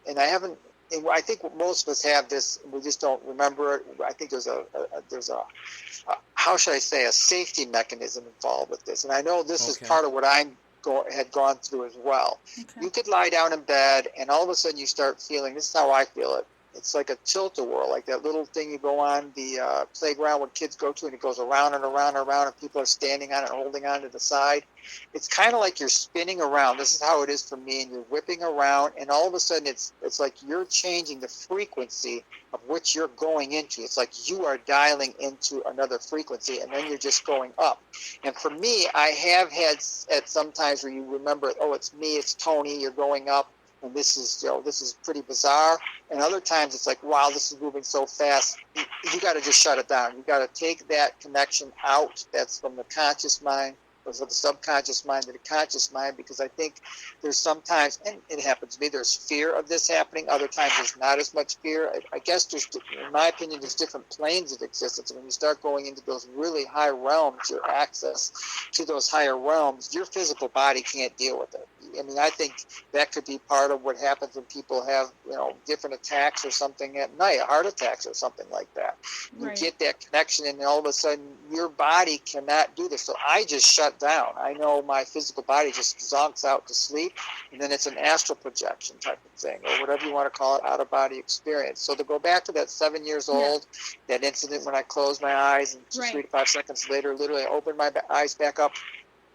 [SPEAKER 7] and I think most of us have this, we just don't remember it. I think there's a how should I say, a safety mechanism involved with this. And I know this is part of what I had gone through as well. Okay. You could lie down in bed, and all of a sudden you start feeling, this is how I feel it. It's like a tilt-a-whirl, like that little thing you go on the playground when kids go to, and it goes around and around and around, and people are standing on it and holding on to the side. It's kind of like you're spinning around. This is how it is for me, and you're whipping around, and all of a sudden it's like you're changing the frequency of which you're going into. It's like you are dialing into another frequency, and then you're just going up. And for me, I have had at some times where you remember, oh, it's me, it's Tony, you're going up. And this is pretty bizarre. And other times it's like, wow, this is moving so fast. You got to just shut it down. You got to take that connection out. That's from the conscious mind of the subconscious mind to the conscious mind, because I think there's sometimes, and it happens to me, there's fear of this happening. Other times there's not as much fear. I guess there's, in my opinion, there's different planes of existence. When you start going into those really high realms, your access to those higher realms, your physical body can't deal with it. I mean, I think that could be part of what happens when people have, different attacks or something at night, heart attacks or something like that. You get that connection, and all of a sudden your body cannot do this. So I just shut down. I know my physical body just zonks out to sleep, and then it's an astral projection type of thing, or whatever you want to call it, out-of-body experience. So to go back to that 7 years old, that incident when I closed my eyes and 3 to 5 seconds later, literally I opened my eyes back up,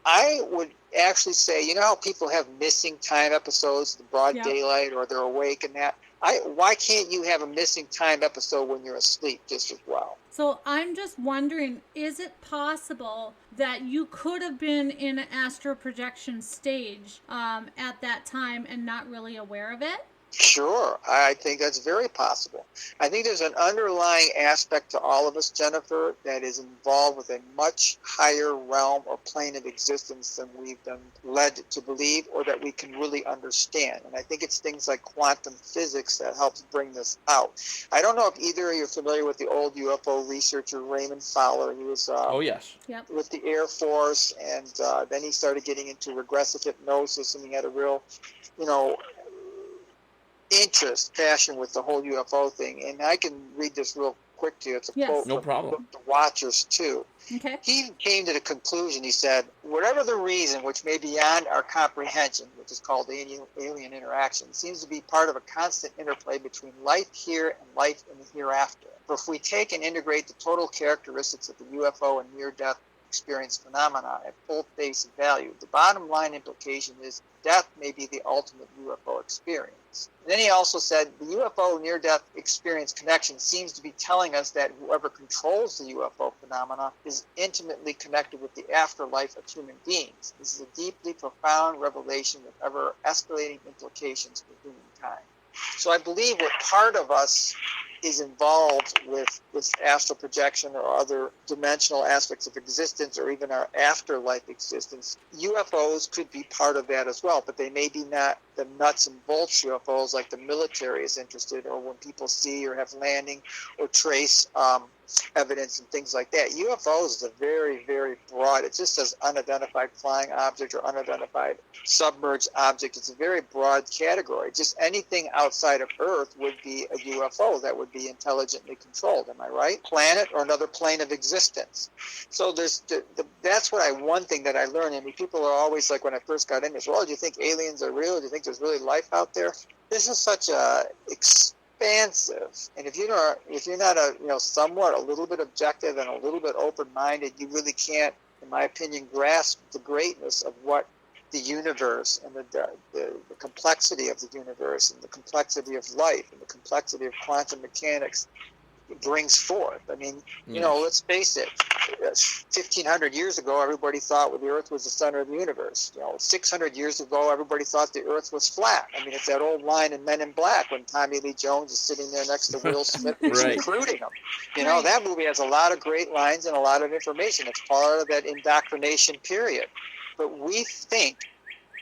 [SPEAKER 7] I would actually say, how people have missing time episodes, the broad daylight, or they're awake and that. Why can't you have a missing time episode when you're asleep just as well?
[SPEAKER 8] So I'm just wondering, is it possible that you could have been in an astral projection stage at that time and not really aware of it?
[SPEAKER 7] Sure. I think that's very possible. I think there's an underlying aspect to all of us, Jennifer, that is involved with a much higher realm or plane of existence than we've been led to believe or that we can really understand. And I think it's things like quantum physics that helps bring this out. I don't know if either of you are familiar with the old UFO researcher Raymond Fowler. He was with the Air Force, and then he started getting into regressive hypnosis, and he had a real, passion with the whole UFO thing. And I can read this real quick to you. It's a quote from The Watchers too.
[SPEAKER 8] Okay.
[SPEAKER 7] He came to the conclusion, he said, whatever the reason, which may be beyond our comprehension, which is called alien interaction, seems to be part of a constant interplay between life here and life in the hereafter. For if we take and integrate the total characteristics of the UFO and near-death experience phenomena at full face value, the bottom line implication is death may be the ultimate UFO experience. And then he also said the UFO near-death experience connection seems to be telling us that whoever controls the UFO phenomena is intimately connected with the afterlife of human beings. This is a deeply profound revelation with ever-escalating implications for humankind. So I believe what part of us is involved with this astral projection or other dimensional aspects of existence or even our afterlife existence, UFOs could be part of that as well, but they may be not the nuts and bolts UFOs like the military is interested, or when people see or have landing or trace evidence and things like that. UFOs is a very, very broad, it just says unidentified flying object or unidentified submerged object. It's a very broad category. Just anything outside of Earth would be a UFO that would be intelligently controlled. Am I right? Planet or another plane of existence. So there's that's one thing that I learned. I mean, people are always like, when I first got in this, well, do you think aliens are real? Do you think there's really life out there? This is such a expansive, and if you're not somewhat a little bit objective and a little bit open-minded, you really can't, in my opinion, grasp the greatness of what the universe and the complexity of the universe and the complexity of life and the complexity of quantum mechanics brings forth. I mean, let's face it, 1,500 years ago, everybody thought the Earth was the center of the universe. 600 years ago, everybody thought the Earth was flat. I mean, it's that old line in Men in Black when Tommy Lee Jones is sitting there next to Will Smith recruiting him. That movie has a lot of great lines and a lot of information. It's part of that indoctrination period. But we think,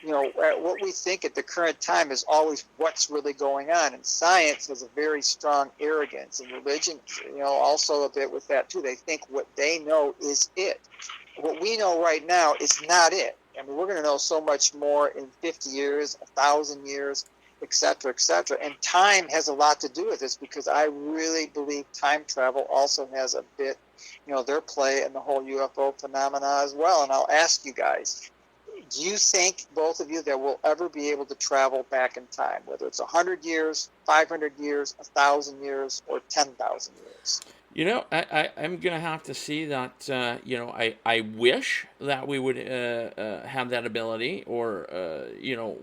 [SPEAKER 7] what we think at the current time is always what's really going on. And science has a very strong arrogance, and religion, also a bit with that too. They think what they know is it. What we know right now is not it. I mean, we're going to know so much more in 50 years, 1,000 years, et cetera, et cetera. And time has a lot to do with this, because I really believe time travel also has a bit, their play in the whole UFO phenomena as well. And I'll ask you guys, do you think, both of you, that we'll ever be able to travel back in time, whether it's 100 years, 500 years, 1,000 years, or 10,000 years?
[SPEAKER 1] I'm going to have to see that, I wish that we would have that ability or,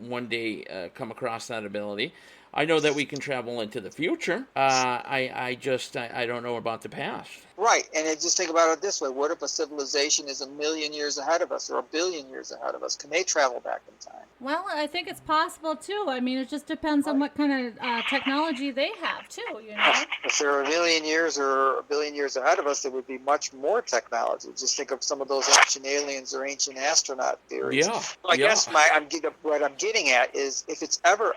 [SPEAKER 1] one day come across that ability. I know that we can travel into the future. I don't know about the past.
[SPEAKER 7] Right, and just think about it this way. What if a civilization is 1,000,000 years ahead of us or 1,000,000,000 years ahead of us? Can they travel back in time?
[SPEAKER 8] Well, I think it's possible, too. I mean, it just depends on what kind of technology they have, too, you know?
[SPEAKER 7] If they're 1,000,000 years or 1,000,000,000 years ahead of us, there would be much more technology. Just think of some of those ancient aliens or ancient astronaut theories.
[SPEAKER 1] Yeah.
[SPEAKER 7] So I guess what I'm getting at is if it's ever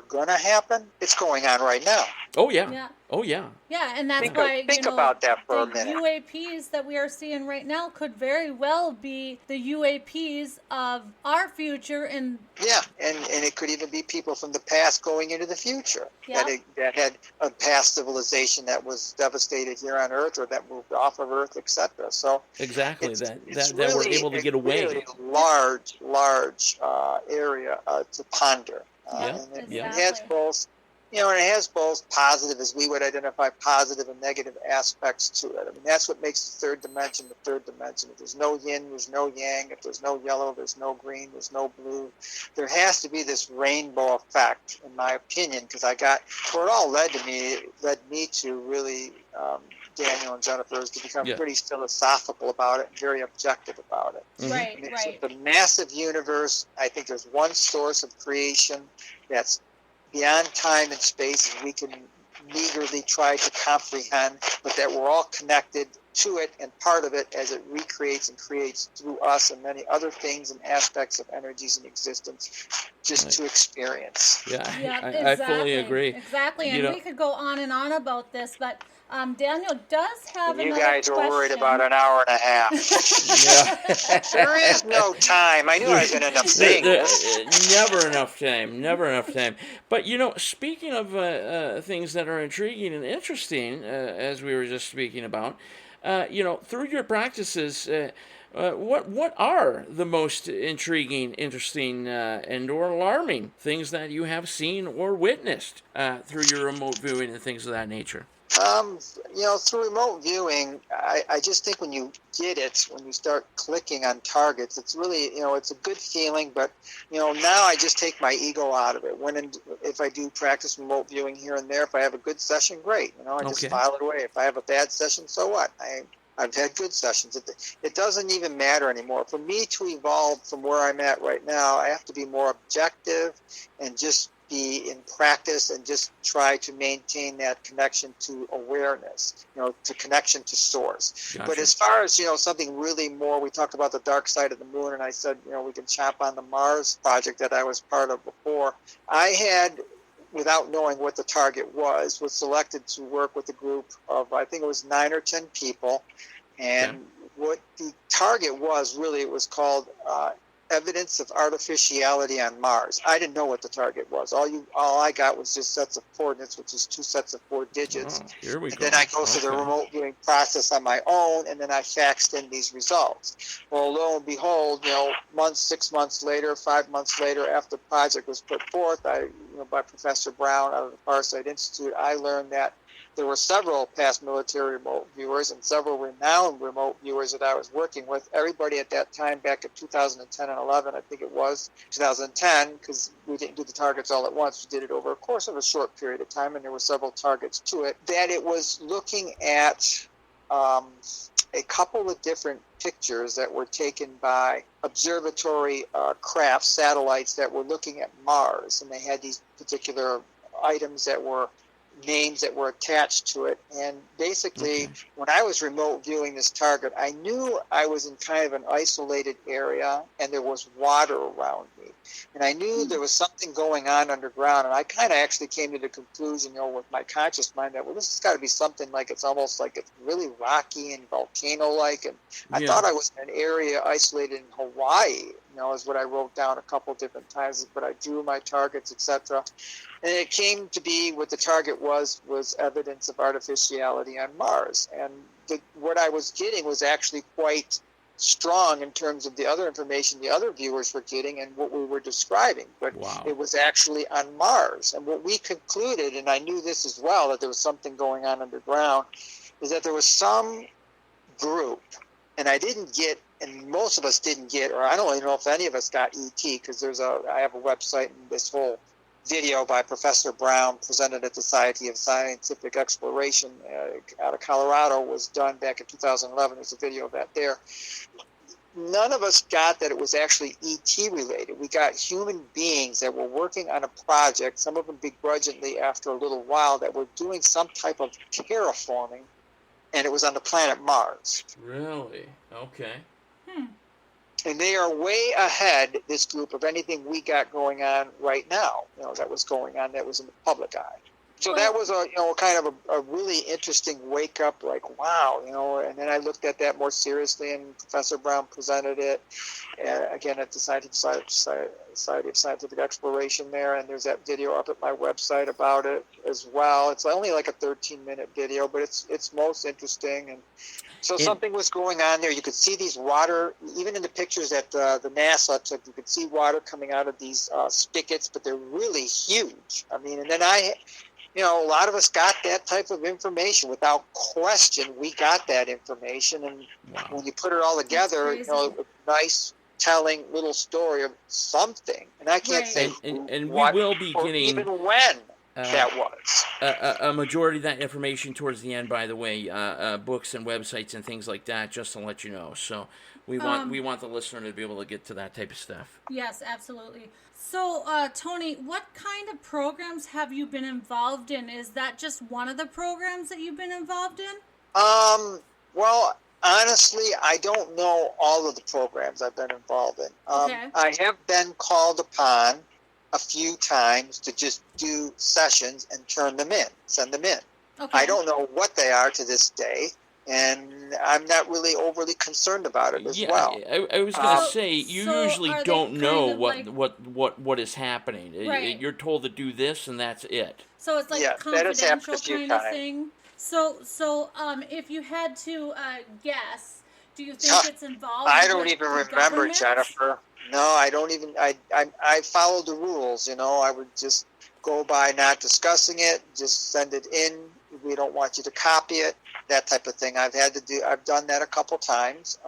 [SPEAKER 7] going to happen, it's going on right now.
[SPEAKER 1] Oh, yeah.
[SPEAKER 8] Yeah.
[SPEAKER 1] Oh, yeah.
[SPEAKER 8] Yeah, and that's
[SPEAKER 7] Think
[SPEAKER 8] why,
[SPEAKER 7] about that for a
[SPEAKER 8] the
[SPEAKER 7] minute.
[SPEAKER 8] UAPs that we are seeing right now could very well be the UAPs of our future. And
[SPEAKER 7] Yeah, and it could even be people from the past going into the future
[SPEAKER 8] Yeah.
[SPEAKER 7] that had a past civilization that was devastated here on Earth or that moved off of Earth, etc. So
[SPEAKER 1] Exactly.
[SPEAKER 7] it's
[SPEAKER 1] that
[SPEAKER 7] really
[SPEAKER 1] we're able to get away.
[SPEAKER 7] Really large area to ponder. And it has both. It has both positive, as we would identify, positive and negative aspects to it. I mean, that's what makes the third dimension the third dimension. If there's no yin, there's no yang. If there's no yellow, there's no green, there's no blue. There has to be this rainbow effect, in my opinion, because where it all led me to really, Daniel and Jennifer, is to become pretty philosophical about it and very objective about it.
[SPEAKER 1] Mm-hmm.
[SPEAKER 8] right.
[SPEAKER 7] So the massive universe, I think there's one source of creation that's beyond time and space, and we can meagerly try to comprehend, but that we're all connected to it and part of it as it recreates and creates through us and many other things and aspects of energies in existence just to experience.
[SPEAKER 1] Yeah,
[SPEAKER 8] Exactly.
[SPEAKER 1] I fully agree.
[SPEAKER 8] Exactly, and we could go on and on about this, but Daniel does have
[SPEAKER 7] You
[SPEAKER 8] another
[SPEAKER 7] guys are worried
[SPEAKER 8] question.
[SPEAKER 7] about an hour and a half. There is no time. I knew I was going to end up saying this.
[SPEAKER 1] Never enough time. But, speaking of things that are intriguing and interesting, as we were just speaking about, through your practices, what are the most intriguing, interesting, and or alarming things that you have seen or witnessed through your remote viewing and things of that nature?
[SPEAKER 7] Through remote viewing, I just think when you get it, when you start clicking on targets, it's really, it's a good feeling, but, now I just take my ego out of it. If I do practice remote viewing here and there, if I have a good session, great. I just file it away. If I have a bad session, so what? I've had good sessions. It doesn't even matter anymore. For me to evolve from where I'm at right now, I have to be more objective and just be in practice and just try to maintain that connection to awareness, to connection to source.
[SPEAKER 1] Gotcha.
[SPEAKER 7] But as far as, something really more, we talked about the dark side of the moon, and I said, we can chop on the Mars project that I was part of before. I had, without knowing what the target was selected to work with a group of, I think it was 9 or 10 people. And what the target was, really, it was called evidence of artificiality on Mars. I didn't know what the target was. All I got was just sets of coordinates, which is 2 sets of 4 digits.
[SPEAKER 1] Here we
[SPEAKER 7] and
[SPEAKER 1] go.
[SPEAKER 7] then I go through the remote viewing process on my own, and then I faxed in these results. Well, lo and behold, 6 months later, 5 months later, after the project was put forth, by Professor Brown out of the Farsight Institute, I learned that there were several past military remote viewers and several renowned remote viewers that I was working with. Everybody at that time, back in 2010 and 11, I think it was 2010, because we didn't do the targets all at once. We did it over a course of a short period of time, and there were several targets to it. That it was looking at a couple of different pictures that were taken by observatory craft, satellites that were looking at Mars, and they had these particular items that were names that were attached to it. And basically, when I was remote viewing this target, I knew I was in kind of an isolated area and there was water around me. And I knew there was something going on underground. And I kind of actually came to the conclusion, with my conscious mind that, this has got to be something like it's almost like it's really rocky and volcano-like. And I thought I was in an area isolated in Hawaii, is what I wrote down a couple different times, but I drew my targets, etc. And it came to be what the target was evidence of artificiality on Mars. And what I was getting was actually quite strong in terms of the other information the other viewers were getting and what we were describing. But it was actually on Mars. And what we concluded, and I knew this as well, that there was something going on underground, is that there was some group, and I didn't get, and most of us didn't get, or I don't even know if any of us got ET, because I have a website, and this whole video by Professor Brown presented at the Society of Scientific Exploration out of Colorado was done back in 2011. There's a video of that there. None of us got that it was actually ET related. We got human beings that were working on a project, some of them begrudgingly after a little while, that were doing some type of terraforming, and it was on the planet Mars.
[SPEAKER 1] Really? Okay.
[SPEAKER 7] And they are way ahead, this group, of anything we got going on right now, that was going on, that was in the public eye. So that was kind of a really interesting wake up, like, wow, and then I looked at that more seriously, and Professor Brown presented it again at the Society of Scientific Exploration there, and there's that video up at my website about it as well. It's only like a 13-minute video, but it's most interesting. And so something was going on there. You could see these water, even in the pictures that the NASA took, you could see water coming out of these spigots, but they're really huge. I mean, and then a lot of us got that type of information without question. We got that information, and when you put it all together, a nice telling little story of something. And I can't say
[SPEAKER 1] and
[SPEAKER 7] what,
[SPEAKER 1] we will be getting
[SPEAKER 7] even when that was
[SPEAKER 1] a majority of that information towards the end. By the way, books and websites and things like that, just to let you know. So we want the listener to be able to get to that type of stuff.
[SPEAKER 8] Yes, absolutely. So, Tony, what kind of programs have you been involved in? Is that just one of the programs that you've been involved in?
[SPEAKER 7] Well, honestly, I don't know all of the programs I've been involved in. I have been called upon a few times to just do sessions and send them in. Okay. I don't know what they are to this day, and I'm not really overly concerned about it as well.
[SPEAKER 1] I was going to say, you
[SPEAKER 8] so
[SPEAKER 1] usually don't know
[SPEAKER 8] what
[SPEAKER 1] is happening.
[SPEAKER 8] Right.
[SPEAKER 1] You're told to do this, and that's it.
[SPEAKER 8] So it's like confidential kind of thing. So if you had to guess, do you think it's involved?
[SPEAKER 7] I don't even remember, Jennifer. No, I don't even. I followed the rules. I would just go by not discussing it, just send it in. We don't want you to copy it, that type of thing. I've done that a couple times.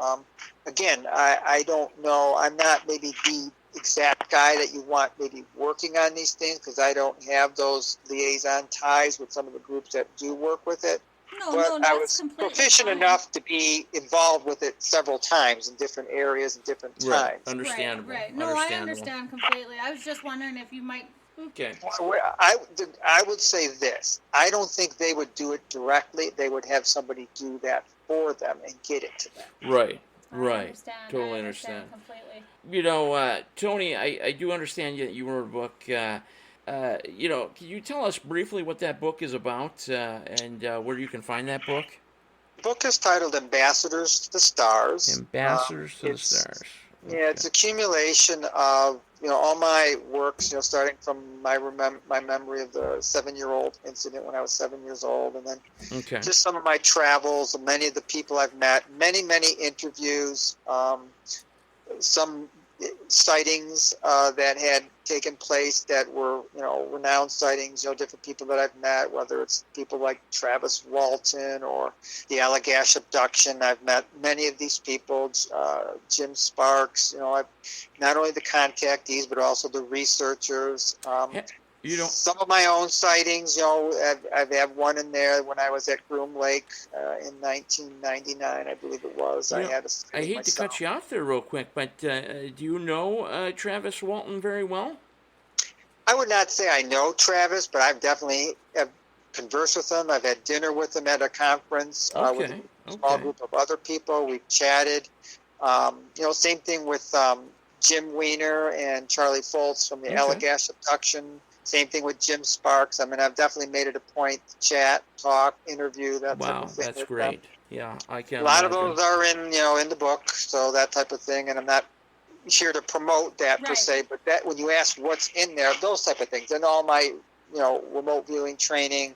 [SPEAKER 7] Again, I don't know. I'm not maybe the exact guy that you want maybe working on these things, because I don't have those liaison ties with some of the groups that do work with it. But I was proficient enough to be involved with it several times in different areas and different times.
[SPEAKER 1] Understandable.
[SPEAKER 8] Right. No, I understand completely. I was just wondering if you might...
[SPEAKER 1] Okay.
[SPEAKER 7] I would say this. I don't think they would do it directly. They would have somebody do that for them and get it to them.
[SPEAKER 1] Right.
[SPEAKER 8] Totally
[SPEAKER 1] understand.
[SPEAKER 8] Completely.
[SPEAKER 1] Tony, I do understand you wrote a book. Can you tell us briefly what that book is about and where you can find that book?
[SPEAKER 7] The book is titled Ambassadors to the Stars.
[SPEAKER 1] Ambassadors to the Stars.
[SPEAKER 7] Okay. Yeah, it's accumulation of all my works, starting from my memory of the 7-year-old incident when I was 7 years old, and then just some of my travels, many of the people I've met, many interviews, some sightings that had taken place that were, renowned sightings, different people that I've met, whether it's people like Travis Walton or the Allagash abduction. I've met many of these people, Jim Sparks, I've not only the contactees, but also the researchers. Some of my own sightings, I've had one in there when I was at Groom Lake in 1999, I believe it was. I
[SPEAKER 1] hate to cut you off there real quick, but do you know Travis Walton very well?
[SPEAKER 7] I would not say I know Travis, but I've definitely conversed with him. I've had dinner with him at a conference with a small group of other people. We've chatted. Same thing with Jim Weiner and Charlie Foltz from the Allagash abduction. Same thing with Jim Sparks. I mean, I've definitely made it a point to chat, talk, interview, that type of thing.
[SPEAKER 1] Wow, that's great. Yeah, I can.
[SPEAKER 7] A lot of those are in the book, so that type of thing. And I'm not here to promote that per se, but that when you ask what's in there, those type of things, and all my remote viewing training,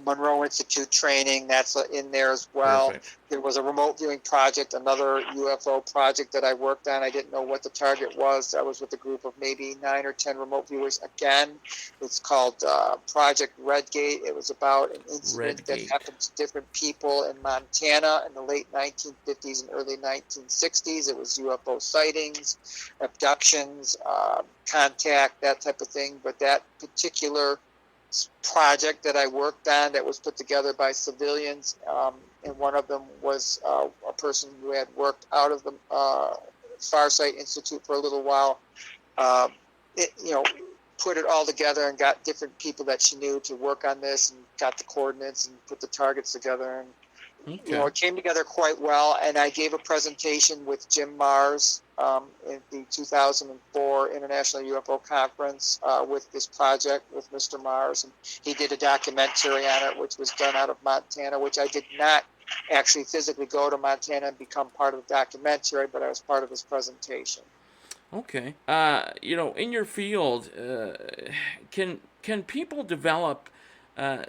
[SPEAKER 7] Monroe Institute training. That's in there as well.
[SPEAKER 1] Perfect.
[SPEAKER 7] There was a remote viewing project, another UFO project that I worked on. I didn't know what the target was. I was with a group of maybe 9 or 10 remote viewers. Again, it's called Project Redgate. It was about an incident that happened to different people in Montana in the late 1950s and early 1960s. It was UFO sightings, abductions, contact, that type of thing. But that particular project that I worked on that was put together by civilians, and one of them was a person who had worked out of the Farsight Institute for a little while. Put it all together and got different people that she knew to work on this and got the coordinates and put the targets together. And it came together quite well. And I gave a presentation with Jim Mars in the 2004 International UFO Conference with this project with Mr. Mars. And he did a documentary on it, which was done out of Montana, which I did not actually physically go to Montana and become part of the documentary, but I was part of his presentation.
[SPEAKER 1] Okay. In your field, can people develop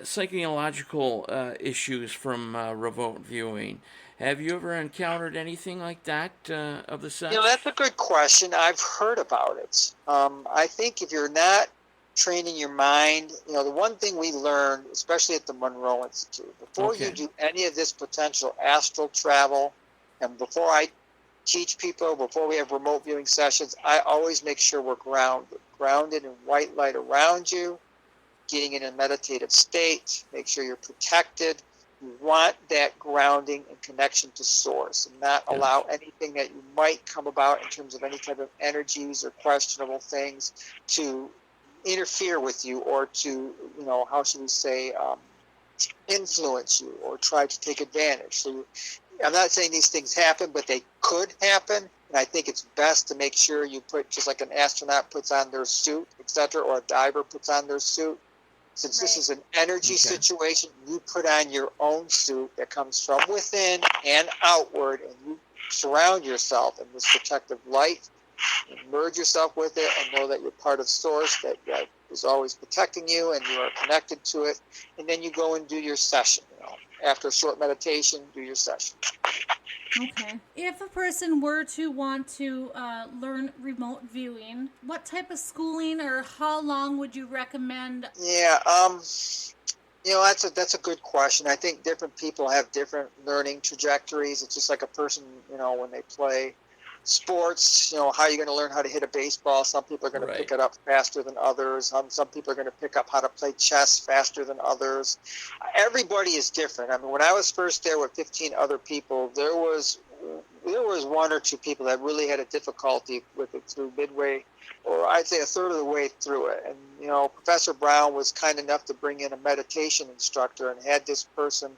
[SPEAKER 1] psychological issues from remote viewing? Have you ever encountered anything like that of the such?
[SPEAKER 7] That's a good question. I've heard about it. I think if you're not training your mind, the one thing we learned, especially at the Monroe Institute, before you do any of this potential astral travel, and before I teach people, before we have remote viewing sessions, I always make sure we're grounded in white light around you, getting in a meditative state, make sure you're protected. You want that grounding and connection to source and not allow anything that you might come about in terms of any type of energies or questionable things to interfere with you or to, how should we say, influence you or try to take advantage. So I'm not saying these things happen, but they could happen. And I think it's best to make sure you put, just like an astronaut puts on their suit, etc., or a diver puts on their suit. Since this is an energy situation, you put on your own suit that comes from within and outward, and you surround yourself in this protective light, and merge yourself with it, and know that you're part of Source that is always protecting you, and you are connected to it. And then you go and do your session. After a short meditation, do your session.
[SPEAKER 8] Okay. If a person were to want to learn remote viewing, what type of schooling or how long would you recommend?
[SPEAKER 7] Yeah, that's a good question. I think different people have different learning trajectories. It's just like a person, when they play sports, how are you going to learn how to hit a baseball? Some people are going to pick it up faster than others. Some people are going to pick up how to play chess faster than others. Everybody is different. I mean, when I was first there with 15 other people, there was one or two people that really had a difficulty with it through midway, or I'd say a third of the way through it. And, Professor Brown was kind enough to bring in a meditation instructor and had this person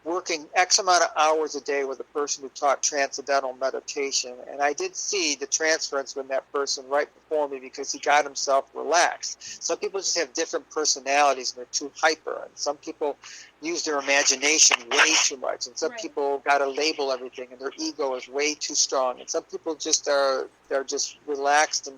[SPEAKER 7] working X amount of hours a day with a person who taught transcendental meditation. And I did see the transference with that person right before me because he got himself relaxed. Some people just have different personalities and they're too hyper. And some people use their imagination way too much. And some people got to label everything and their ego is way too strong. And some people they're just relaxed and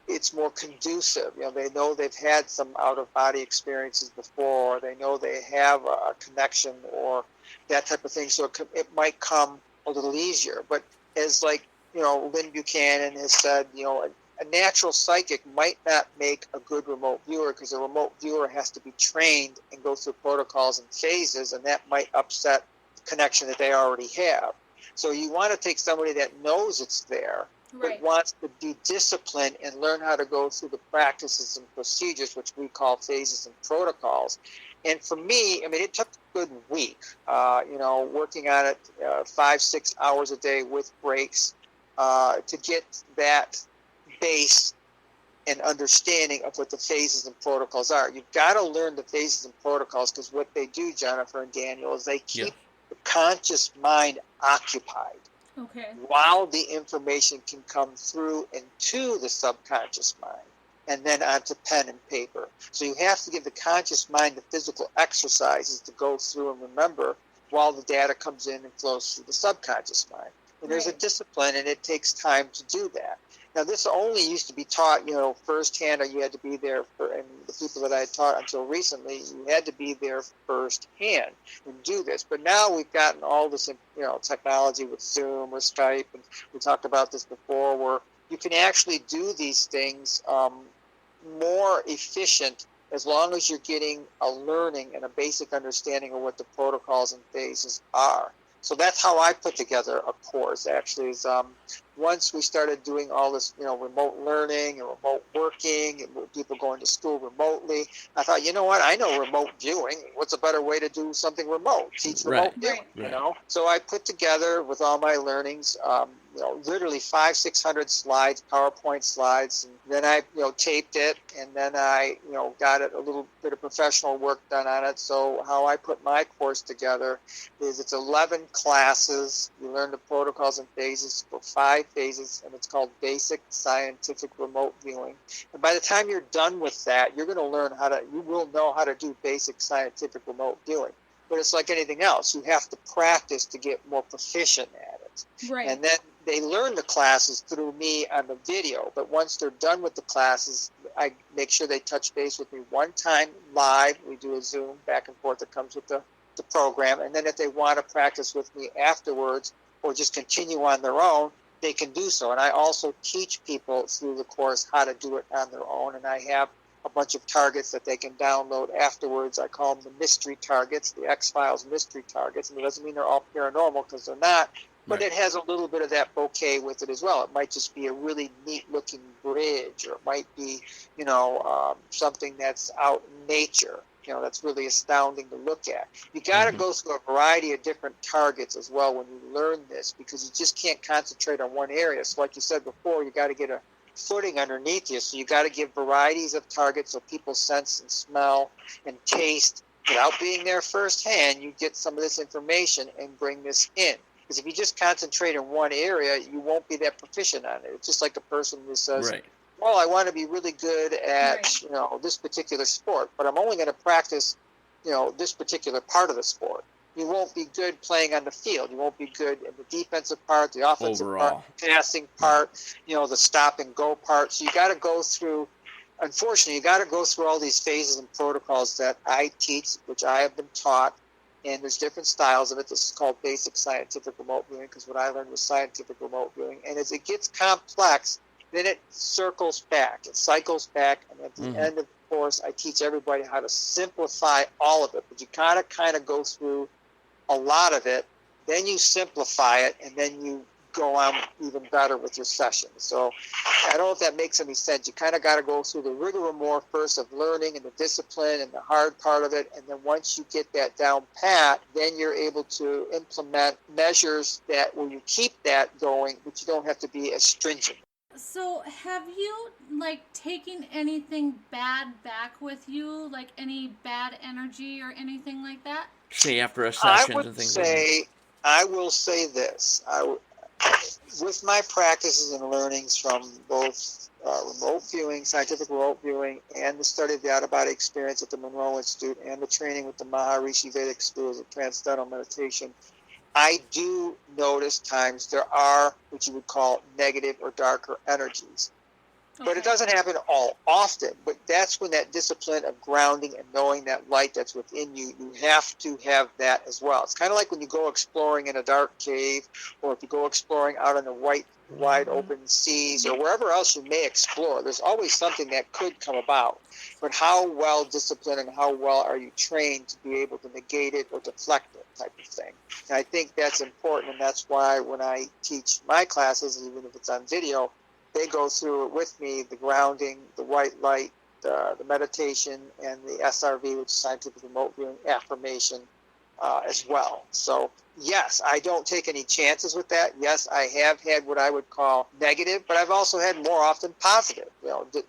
[SPEAKER 7] it's more conducive. They know they've had some out-of-body experiences before, or they know they have a connection or that type of thing, so it might come a little easier. But as Lynn Buchanan has said, a natural psychic might not make a good remote viewer because a remote viewer has to be trained and go through protocols and phases, and that might upset the connection that they already have. So you want to take somebody that knows it's there, but wants to be disciplined and learn how to go through the practices and procedures, which we call phases and protocols. And for me, it took a good week, working on it 5-6 hours a day with breaks to get that base and understanding of what the phases and protocols are. You've got to learn the phases and protocols because what they do, Jennifer and Daniel, is they keep the conscious mind occupied while the information can come through into the subconscious mind and then onto pen and paper. So you have to give the conscious mind the physical exercises to go through and remember while the data comes in and flows through the subconscious mind. And there's a discipline, and it takes time to do that. Now, this only used to be taught, firsthand, or you had to be there and the people that I had taught until recently, you had to be there firsthand and do this. But now we've gotten all this, technology with Zoom or Skype, and we talked about this before, where you can actually do these things more efficient as long as you're getting a learning and a basic understanding of what the protocols and phases are. So that's how I put together a course, actually, is once we started doing all this, remote learning and remote working and people going to school remotely, I thought, you know what, I know remote viewing. What's a better way to do something remote? Teach remote viewing, So I put together with all my learnings, literally 500-600 slides, PowerPoint slides, and then I, taped it, and then I, got it a little bit of professional work done on it. So how I put my course together is it's 11 classes. You learn the protocols and phases for 5 phases, and it's called Basic Scientific Remote Viewing. And by the time you're done with that, you're going to learn you will know how to do basic scientific remote viewing. But it's like anything else. You have to practice to get more proficient at it.
[SPEAKER 8] Right.
[SPEAKER 7] And then they learn the classes through me on the video. But once they're done with the classes, I make sure they touch base with me one time live. We do a Zoom back and forth that comes with the program. And then if they want to practice with me afterwards or just continue on their own, they can do so. And I also teach people through the course how to do it on their own. And I have a bunch of targets that they can download afterwards. I call them the mystery targets, the X-Files mystery targets. And it doesn't mean they're all paranormal, because they're not. But it has a little bit of that bouquet with it as well. It might just be a really neat-looking bridge, or it might be, something that's out in nature. That's really astounding to look at. You got to go through a variety of different targets as well when you learn this, because you just can't concentrate on one area. So like you said before, you got to get a footing underneath you. So you got to give varieties of targets so people sense and smell and taste. Without being there firsthand, you get some of this information and bring this in. Because if you just concentrate in one area, you won't be that proficient on it. It's just like a person who says, well, I want to be really good at, this particular sport, but I'm only going to practice, this particular part of the sport. You won't be good playing on the field. You won't be good in the defensive part, the offensive part, the passing part, the stop and go part. So you got to go through, unfortunately, all these phases and protocols that I teach, which I have been taught. And there's different styles of it. This is called basic scientific remote viewing, because what I learned was scientific remote viewing. And as it gets complex, then it circles back. It cycles back. And at the end of the course, I teach everybody how to simplify all of it. But you gotta kind of go through a lot of it. Then you simplify it, and then you go on even better with your sessions. So I don't know if that makes any sense. You kind of got to go through the rigmarole first of learning and the discipline and the hard part of it. And then once you get that down pat, then you're able to implement measures that where you keep that going, but you don't have to be as stringent.
[SPEAKER 8] So have you, taken anything bad back with you? Like any bad energy or anything like that?
[SPEAKER 1] Say after a session and things like that.
[SPEAKER 7] I will say this. With my practices and learnings from both remote viewing, scientific remote viewing, and the study of the out-of-body experience at the Monroe Institute, and the training with the Maharishi Vedic schools of transcendental meditation, I do notice times there are what you would call negative or darker energies. Okay. But it doesn't happen all often. But that's when that discipline of grounding and knowing that light that's within you, you have to have that as well. It's kind of like when you go exploring in a dark cave, or if you go exploring out in the wide open seas, or wherever else you may explore. There's always something that could come about. But how well disciplined and how well are you trained to be able to negate it or deflect it, type of thing. And I think that's important, and that's why when I teach my classes, even if it's on video, they go through it with me, the grounding, the white light, the meditation, and the SRV, which is scientific remote viewing affirmation as well. So, yes, I don't take any chances with that. Yes, I have had what I would call negative, but I've also had more often positive,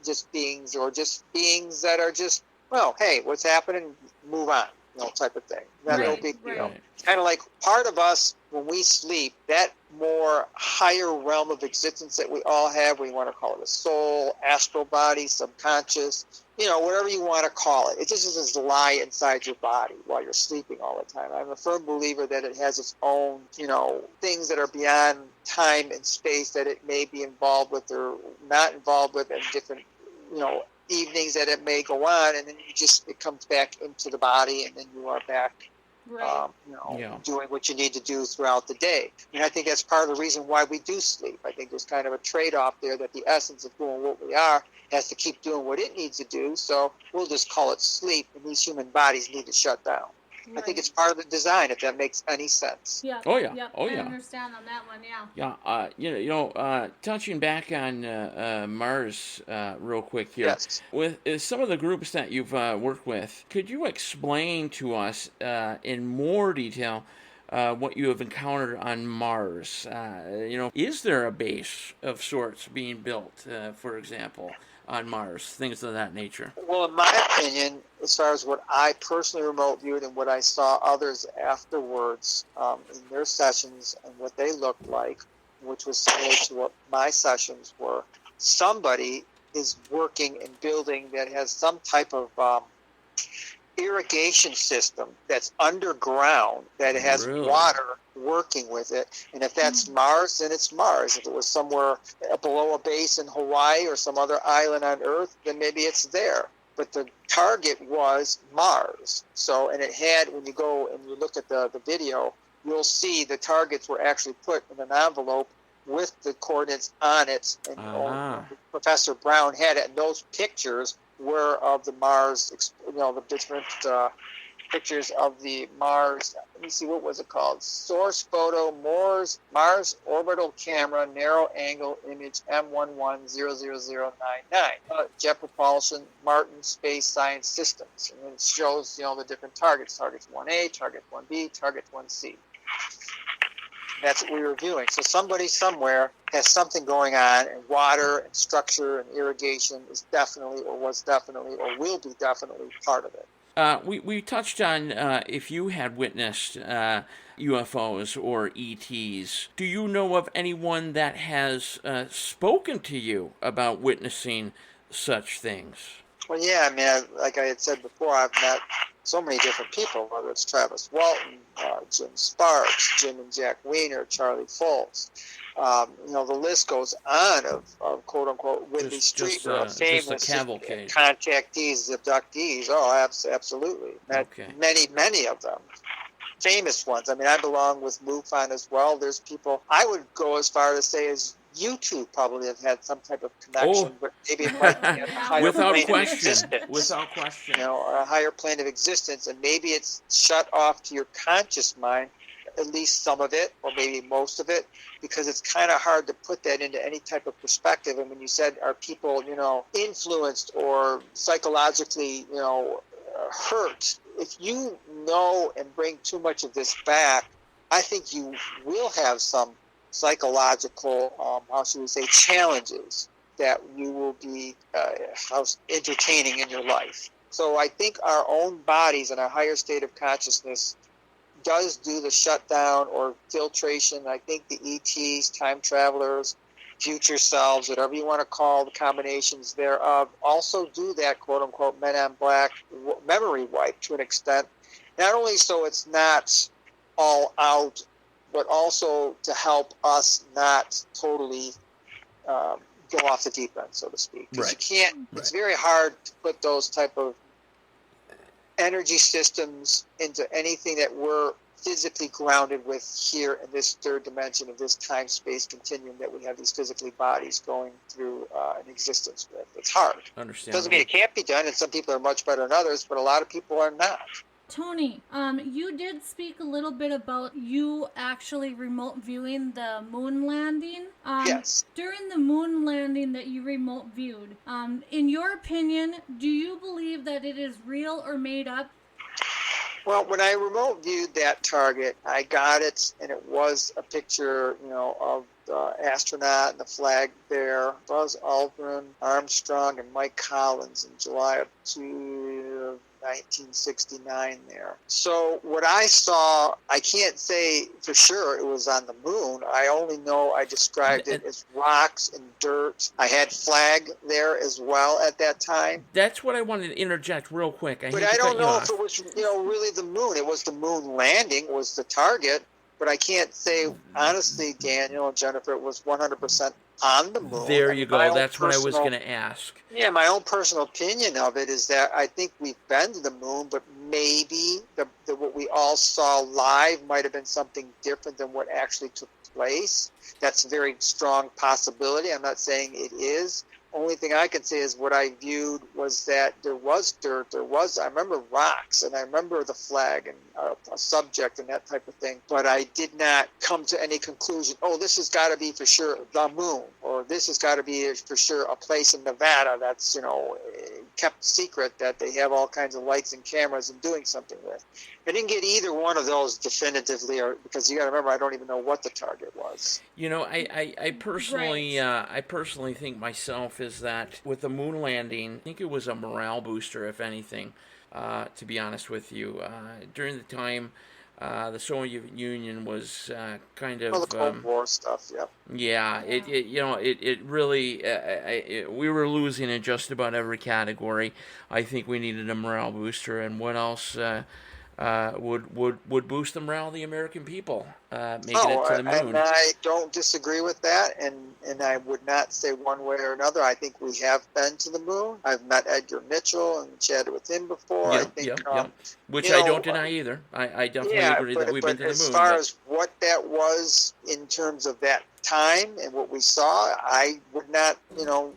[SPEAKER 7] just beings that are just, well, hey, what's happening? Move on, type of thing. Not no big deal. It's kind of like part of us, when we sleep, that more higher realm of existence that we all have, we want to call it a soul, astral body, subconscious, whatever you want to call it. It just doesn't lie inside your body while you're sleeping all the time. I'm a firm believer that it has its own, things that are beyond time and space that it may be involved with or not involved with, and different, evenings that it may go on, and then it comes back into the body, and then you are back,
[SPEAKER 8] Right.
[SPEAKER 7] doing what you need to do throughout the day. And I think that's part of the reason why we do sleep. I think there's kind of a trade-off there, that the essence of doing what we are has to keep doing what it needs to do, so we'll just call it sleep, and these human bodies need to shut down. I think it's part of the design, if that makes any sense.
[SPEAKER 8] Yeah.
[SPEAKER 1] Oh, yeah.
[SPEAKER 8] Yep.
[SPEAKER 1] Oh,
[SPEAKER 8] I
[SPEAKER 1] yeah.
[SPEAKER 8] understand on that one. Yeah.
[SPEAKER 1] Yeah, touching back on Mars real quick here.
[SPEAKER 7] Yes.
[SPEAKER 1] With some of the groups that you've worked with, could you explain to us in more detail what you have encountered on Mars? Is there a base of sorts being built, for example, on Mars, things of that nature?
[SPEAKER 7] Well, in my opinion, as far as what I personally remote viewed and what I saw others afterwards in their sessions and what they looked like, which was similar to what my sessions were, somebody is working and building that has some type of irrigation system that's underground, that has
[SPEAKER 1] Really?
[SPEAKER 7] water working with it. And if that's Mars, then it's Mars. If it was somewhere below a base in Hawaii or some other island on Earth, then maybe it's there. But the target was Mars. So, and it had, when you go and you look at the video, you'll see the targets were actually put in an envelope with the coordinates on it. And Professor Brown had it, and those pictures were of the Mars, the different pictures of the Mars. Let me see, what was it called? Source photo, Mars orbital camera, narrow angle image M1100099. Jet propulsion, Martin Space Science Systems. And it shows, the different targets. Targets 1A, target 1B, target 1C. That's what we were viewing. So somebody somewhere has something going on, and water and structure and irrigation is definitely, or was definitely, or will be definitely part of it.
[SPEAKER 1] We touched on if you had witnessed UFOs or ETs. Do you know of anyone that has spoken to you about witnessing such things?
[SPEAKER 7] Well, yeah, I mean, like I had said before, I've met so many different people, whether it's Travis Walton, Jim Sparks, Jim and Jack Weiner, Charlie Foltz. The list goes on of quote-unquote Whitley Street, famous contactees, abductees. Oh, absolutely. Many of them. Famous ones. I mean, I belong with MUFON as well. There's people, I would go as far to say as YouTube probably have had some type of connection, but maybe it might be a higher plane of existence.
[SPEAKER 1] Without question.
[SPEAKER 7] A higher plane of existence, and maybe it's shut off to your conscious mind, at least some of it, or maybe most of it, because it's kind of hard to put that into any type of perspective. And when you said, are people, influenced or psychologically, hurt, if you know and bring too much of this back, I think you will have some psychological, challenges that you will be entertaining in your life. So I think our own bodies and our higher state of consciousness does do the shutdown or filtration. I think the ETs, time travelers, future selves, whatever you want to call the combinations thereof, also do that quote-unquote Men in Black memory wipe to an extent. Not only so it's not all out, but also to help us not totally go off the deep end, so to speak. Because you can't, it's very hard to put those type of energy systems into anything that we're physically grounded with here in this third dimension of this time-space continuum that we have these physically bodies going through an existence with. It's hard.
[SPEAKER 1] Understandable.
[SPEAKER 7] Doesn't mean it can't be done, and some people are much better than others, but a lot of people are not.
[SPEAKER 8] Tony, you did speak a little bit about you actually remote viewing the moon landing.
[SPEAKER 7] Yes.
[SPEAKER 8] During the moon landing that you remote viewed, in your opinion, do you believe that it is real or made up?
[SPEAKER 7] Well, when I remote viewed that target, I got it, and it was a picture, of the astronaut and the flag there, Buzz Aldrin, Armstrong, and Mike Collins in July of 1969 there. So what I saw, I can't say for sure it was on the moon. I only know I described it as rocks and dirt. I had flag there as well at that time.
[SPEAKER 1] That's what I wanted to interject real quick.
[SPEAKER 7] But I don't know if it was, really the moon. It was the moon landing was the target. but I can't say, honestly, Daniel and Jennifer, it was 100% on the moon.
[SPEAKER 1] There you go. That's what I was going to ask.
[SPEAKER 7] Yeah, my own personal opinion of it is that I think we've been to the moon, but maybe what we all saw live might have been something different than what actually took place. That's a very strong possibility. I'm not saying it is. Only thing I can say is what I viewed was that there was dirt, I remember rocks, and I remember the flag and a subject and that type of thing, but I did not come to any conclusion, this has got to be for sure the moon, or this has got to be for sure a place in Nevada that's, kept secret, that they have all kinds of lights and cameras and doing something with. I didn't get either one of those definitively, because you got to remember, I don't even know what the target was.
[SPEAKER 1] I personally, I personally think myself is that with the moon landing, I think it was a morale booster, if anything. To be honest with you, during the time the Soviet Union was kind of
[SPEAKER 7] the Cold War stuff.
[SPEAKER 1] Yeah, it really we were losing in just about every category. I think we needed a morale booster, and what else would boost the morale of the American people, making it to the moon?
[SPEAKER 7] And I don't disagree with that, and I would not say one way or another. I think we have been to the moon. I've met Edgar Mitchell and chatted with him before.
[SPEAKER 1] Which I don't deny either. I definitely agree that we've been to the moon.
[SPEAKER 7] As far as what that was in terms of that time and what we saw, I would not,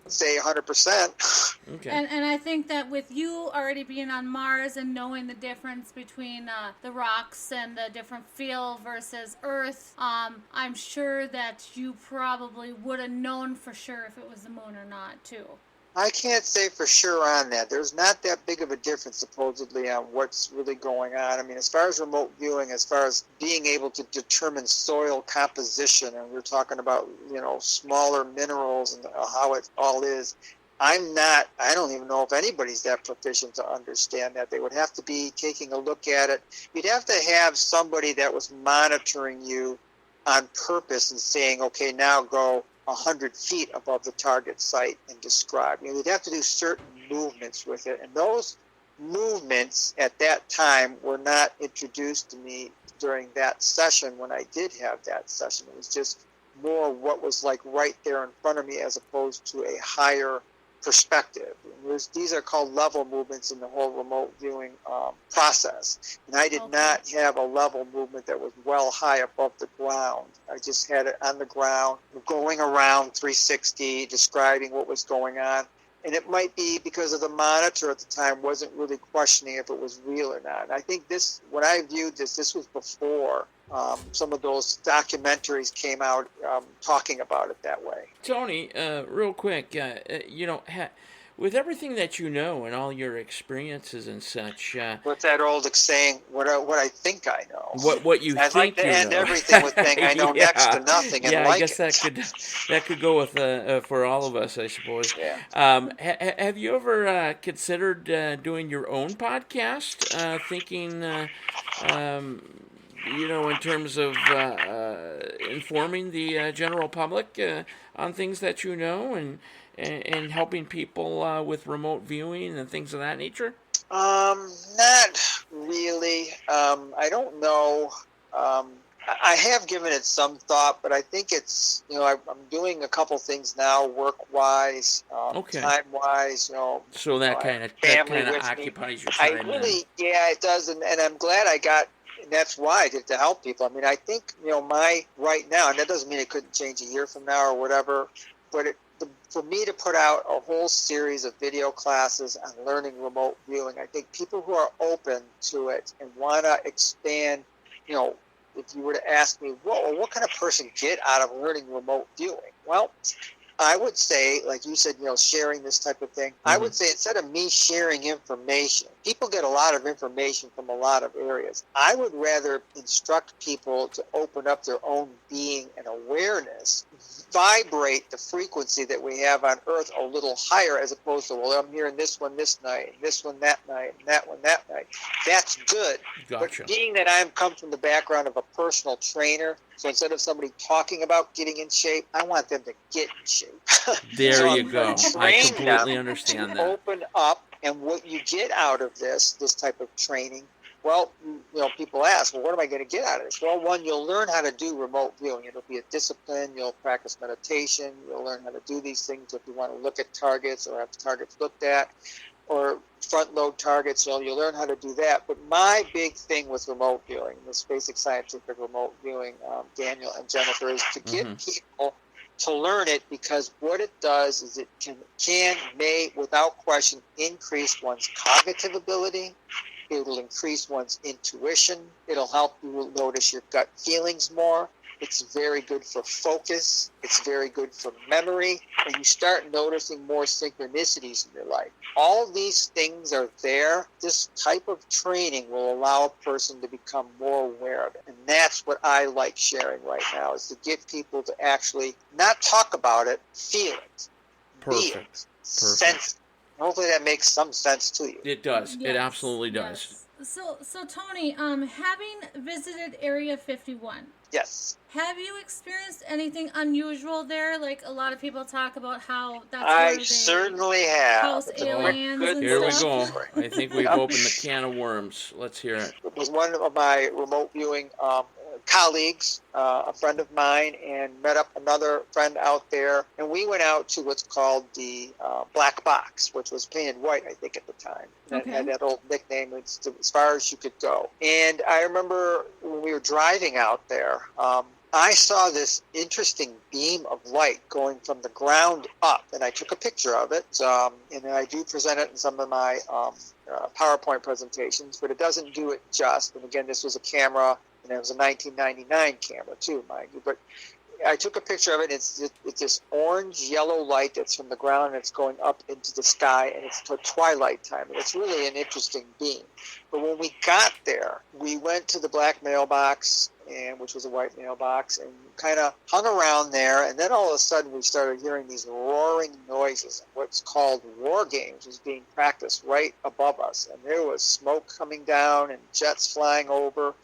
[SPEAKER 7] say 100%.
[SPEAKER 1] Okay.
[SPEAKER 8] And I think that with you already being on Mars and knowing the difference between the rocks and the different feel versus Earth, I'm sure that you probably would have known for sure if it was the moon or not, too.
[SPEAKER 7] I can't say for sure on that. There's not that big of a difference, supposedly, on what's really going on. I mean, as far as remote viewing, as far as being able to determine soil composition, and we're talking about, smaller minerals and how it all is, I don't even know if anybody's that proficient to understand that. They would have to be taking a look at it. You'd have to have somebody that was monitoring you on purpose and saying, okay, now go 100 feet above the target site and describe. They'd have to do certain movements with it, and those movements at that time were not introduced to me during that session when I did have that session. It was just more what was like right there in front of me as opposed to a higher perspective. These are called level movements in the whole remote viewing process. And I did not have a level movement that was well high above the ground. I just had it on the ground, going around 360, describing what was going on. And it might be because of the monitor at the time wasn't really questioning if it was real or not. And I think when I viewed this was before some of those documentaries came out talking about it that way.
[SPEAKER 1] Tony, real quick, with everything that you know and all your experiences and such,
[SPEAKER 7] what's that old saying? What I think I know.
[SPEAKER 1] What you
[SPEAKER 7] I'd
[SPEAKER 1] think
[SPEAKER 7] like to
[SPEAKER 1] you
[SPEAKER 7] end
[SPEAKER 1] know.
[SPEAKER 7] everything with saying I know next to nothing. And
[SPEAKER 1] I guess that could go with for all of us, I suppose.
[SPEAKER 7] Yeah.
[SPEAKER 1] Have you ever considered doing your own podcast? Thinking. In terms of informing the general public on things that you know and helping people with remote viewing and things of that nature?
[SPEAKER 7] Not really. I don't know. I have given it some thought, but I think it's, I'm doing a couple things now, work-wise, time-wise,
[SPEAKER 1] So that kind of occupies your time.
[SPEAKER 7] It does, and I'm glad I got. And that's why I did it, to help people. I mean, I think, my right now, and that doesn't mean it couldn't change a year from now or whatever, but for me to put out a whole series of video classes on learning remote viewing, I think people who are open to it and want to expand, if you were to ask me, what kind of person get out of learning remote viewing? Well, I would say, like you said, sharing this type of thing, I would say instead of me sharing information, people get a lot of information from a lot of areas. I would rather instruct people to open up their own being and awareness, vibrate the frequency that we have on Earth a little higher, as opposed to, I'm hearing this one this night, and this one that night, and that one that night. That's good.
[SPEAKER 1] Gotcha.
[SPEAKER 7] But being that I come from the background of a personal trainer, so instead of somebody talking about getting in shape, I want them to get in shape.
[SPEAKER 1] There you go. I completely understand that.
[SPEAKER 7] Open up, and what you get out of this type of training Well, people ask, well, what am I going to get out of this? Well, one, you'll learn how to do remote viewing. It'll be a discipline. You'll practice meditation. You'll learn how to do these things if you want to look at targets or have targets looked at, or front load targets. You'll learn how to do that. But my big thing with remote viewing, this basic scientific remote viewing, Daniel and Jennifer, is to get people to learn it, because what it does is it may, without question, increase one's cognitive ability. It'll increase one's intuition. It'll help you notice your gut feelings more. It's very good for focus. It's very good for memory. And you start noticing more synchronicities in your life. All of these things are there. This type of training will allow a person to become more aware of it. And that's what I like sharing right now, is to get people to actually not talk about it, feel it, be it, sense it. Hopefully that makes some sense to you.
[SPEAKER 1] It does.
[SPEAKER 8] Yes,
[SPEAKER 1] it absolutely does.
[SPEAKER 8] Yes. So Tony, having visited Area 51,
[SPEAKER 7] yes,
[SPEAKER 8] have you experienced anything unusual there? Like a lot of people talk about how that's
[SPEAKER 7] I
[SPEAKER 8] where they
[SPEAKER 7] certainly have.
[SPEAKER 8] house aliens and
[SPEAKER 1] Here we
[SPEAKER 8] stuff.
[SPEAKER 1] go. I think we've opened the can of worms. Let's hear it.
[SPEAKER 7] It was one of my remote viewing colleagues, a friend of mine, and met up another friend out there. And we went out to what's called the Black Box, which was painted white, I think, at the time. And
[SPEAKER 8] Okay.
[SPEAKER 7] had that old nickname, it's as far as you could go. And I remember when we were driving out there, I saw this interesting beam of light going from the ground up, and I took a picture of it, and I do present it in some of my PowerPoint presentations, but it doesn't do it just. And again, this was a camera, and it was a 1999 camera too, mind you. But I took a picture of it. It's this orange-yellow light that's from the ground, and it's going up into the sky, and it's twilight time. And it's really an interesting beam. But when we got there, we went to the black mailbox, which was a white mailbox, and kind of hung around there. And then all of a sudden, we started hearing these roaring noises. And what's called war games was being practiced right above us. And there was smoke coming down and jets flying over.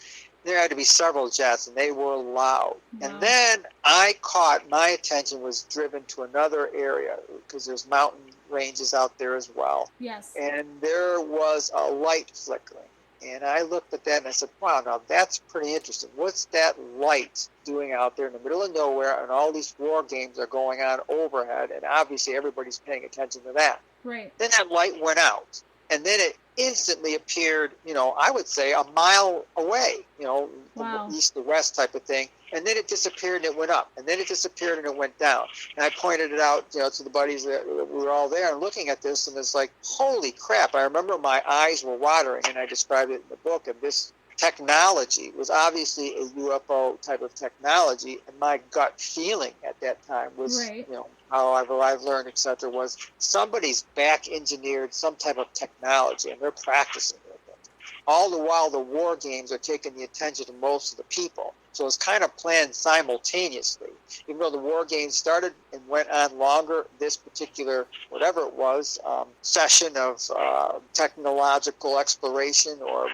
[SPEAKER 7] There had to be several jets, and they were loud.
[SPEAKER 8] Wow.
[SPEAKER 7] And then my attention was driven to another area, because there's mountain ranges out there as well.
[SPEAKER 8] Yes.
[SPEAKER 7] And there was a light flickering. And I looked at that and I said, wow, now that's pretty interesting. What's that light doing out there in the middle of nowhere, and all these war games are going on overhead, and obviously everybody's paying attention to that.
[SPEAKER 8] Right.
[SPEAKER 7] Then that light went out, and then it instantly appeared, I would say a mile away, from
[SPEAKER 8] Wow.
[SPEAKER 7] east to west type of thing. And then it disappeared and it went up, and then it disappeared and it went down. And I pointed it out, to the buddies that we were all there and looking at this, and it's like, holy crap. I remember my eyes were watering, and I described it in the book. And this technology was obviously a UFO type of technology, and my gut feeling at that time was,
[SPEAKER 8] Right.
[SPEAKER 7] How I've learned, etc., was somebody's back engineered some type of technology, and they're practicing with it. All the while, the war games are taking the attention of most of the people. So it's kind of planned simultaneously. Even though the war games started and went on longer, this particular, whatever it was, session of technological exploration or,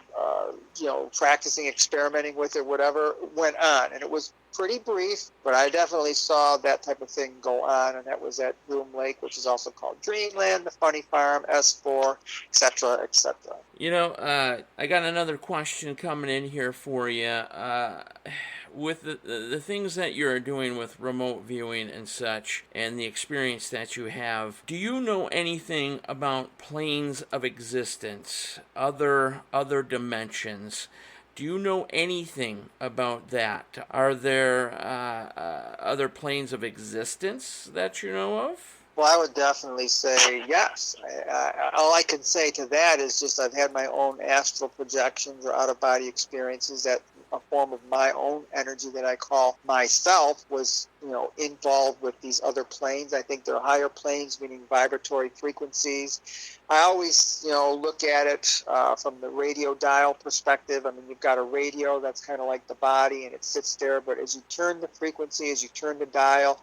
[SPEAKER 7] practicing, experimenting with it, whatever, went on. And it was pretty brief, but I definitely saw that type of thing go on, and that was at Groom Lake, which is also called Dreamland, the Funny Farm, S4, etc., etc.
[SPEAKER 1] I got another question coming in here for you. With the things that you're doing with remote viewing and such, and the experience that you have, do you know anything about planes of existence, other dimensions? Do you know anything about that? Are there other planes of existence that you know of?
[SPEAKER 7] Well, I would definitely say yes. All I can say to that is just I've had my own astral projections or out-of-body experiences that a form of my own energy that I call myself was, involved with these other planes. I think they're higher planes, meaning vibratory frequencies. I always, look at it from the radio dial perspective. I mean, you've got a radio that's kind of like the body, and it sits there. But as you turn the frequency, as you turn the dial,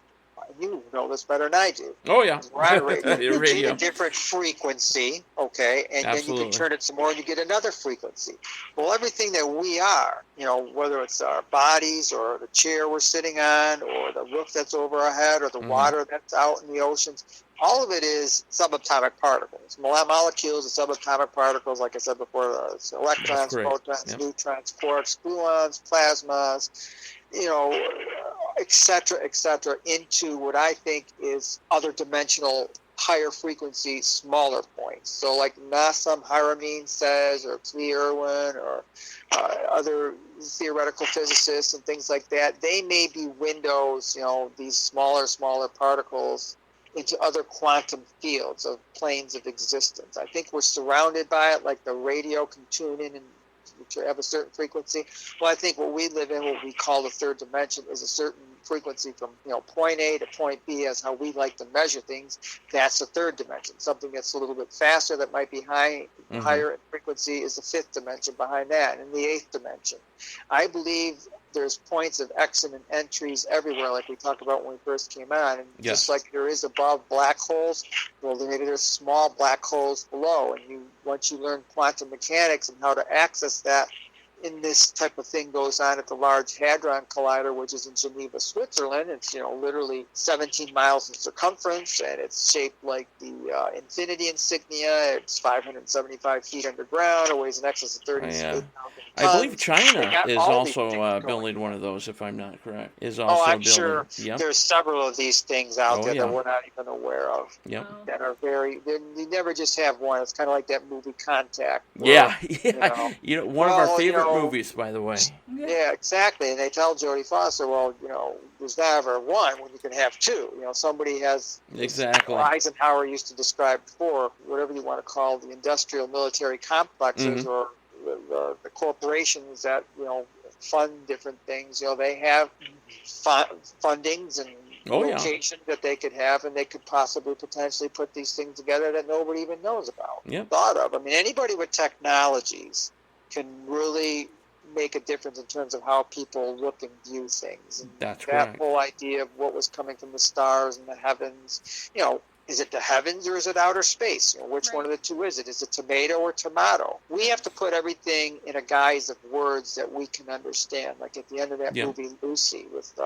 [SPEAKER 7] You know this better than I do.
[SPEAKER 1] Oh, yeah.
[SPEAKER 7] We're on radio.
[SPEAKER 1] Your
[SPEAKER 7] You
[SPEAKER 1] radio.
[SPEAKER 7] get a different frequency, okay, and then you
[SPEAKER 1] Absolutely.
[SPEAKER 7] can turn it some more and you get another frequency. Well, everything that we are, whether it's our bodies or the chair we're sitting on or the roof that's over our head or the water that's out in the oceans, all of it is subatomic particles. Molecules are subatomic particles, like I said before, it's electrons, protons, neutrons, quarks, gluons, plasmas, et cetera, into what I think is other dimensional, higher frequency, smaller points. So like Nassim Haramein says, or Lee Irwin, or other theoretical physicists and things like that, they may be windows, these smaller particles into other quantum fields of planes of existence. I think we're surrounded by it, like the radio can tune in and have a certain frequency. Well, I think what we live in, what we call the third dimension, is a certain frequency from point A to point B, as how we like to measure things. That's the third dimension. Something that's a little bit faster, that might be higher in frequency, is the fifth dimension behind that, and the eighth dimension. I believe there's points of exit and entries everywhere, like we talked about when we first came on. And just like there is above black holes, well, there's small black holes below. And once you learn quantum mechanics and how to access that, in this type of thing goes on at the Large Hadron Collider, which is in Geneva, Switzerland. It's 17 miles in circumference, and it's shaped like the Infinity insignia. It's 575 feet underground. It weighs in excess of 38,000 tons.
[SPEAKER 1] I believe China is also building one of those, if I'm not correct.
[SPEAKER 7] I'm sure there's several of these things out there that we're not even aware of.
[SPEAKER 1] Yep.
[SPEAKER 7] That are you never just have one. It's kind of like that movie Contact.
[SPEAKER 1] Where, one of our favorite movies, by the way.
[SPEAKER 7] Yeah, exactly. And they tell Jodie Foster, well, there's never one when you can have two. Somebody has
[SPEAKER 1] exactly.
[SPEAKER 7] Eisenhower used to describe before, whatever you want to call the industrial military complexes or the corporations that fund different things. They have fundings and locations that they could have, and they could potentially put these things together that nobody even knows about, thought of. I mean, anybody with technologies can really make a difference in terms of how people look and view things. And
[SPEAKER 1] that's
[SPEAKER 7] that whole idea of what was coming from the stars and the heavens, is it the heavens or is it outer space? Which one of the two is it? Is it tomato or tomato? We have to put everything in a guise of words that we can understand. Like at the end of that movie, Lucy, with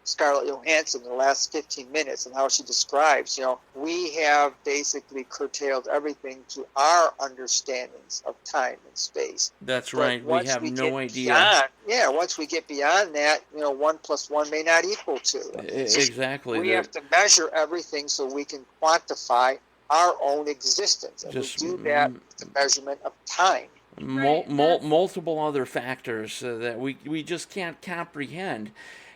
[SPEAKER 7] Scarlett Johansson, the last 15 minutes, and how she describes, we have basically curtailed everything to our understandings of time and space.
[SPEAKER 1] That's right. We have no idea.
[SPEAKER 7] Once we get beyond that, 1 + 1 may not equal 2.
[SPEAKER 1] Exactly.
[SPEAKER 7] We have to measure everything so we can quantify our own existence. And we do that with the measurement of time.
[SPEAKER 1] Multiple other factors that we just can't comprehend.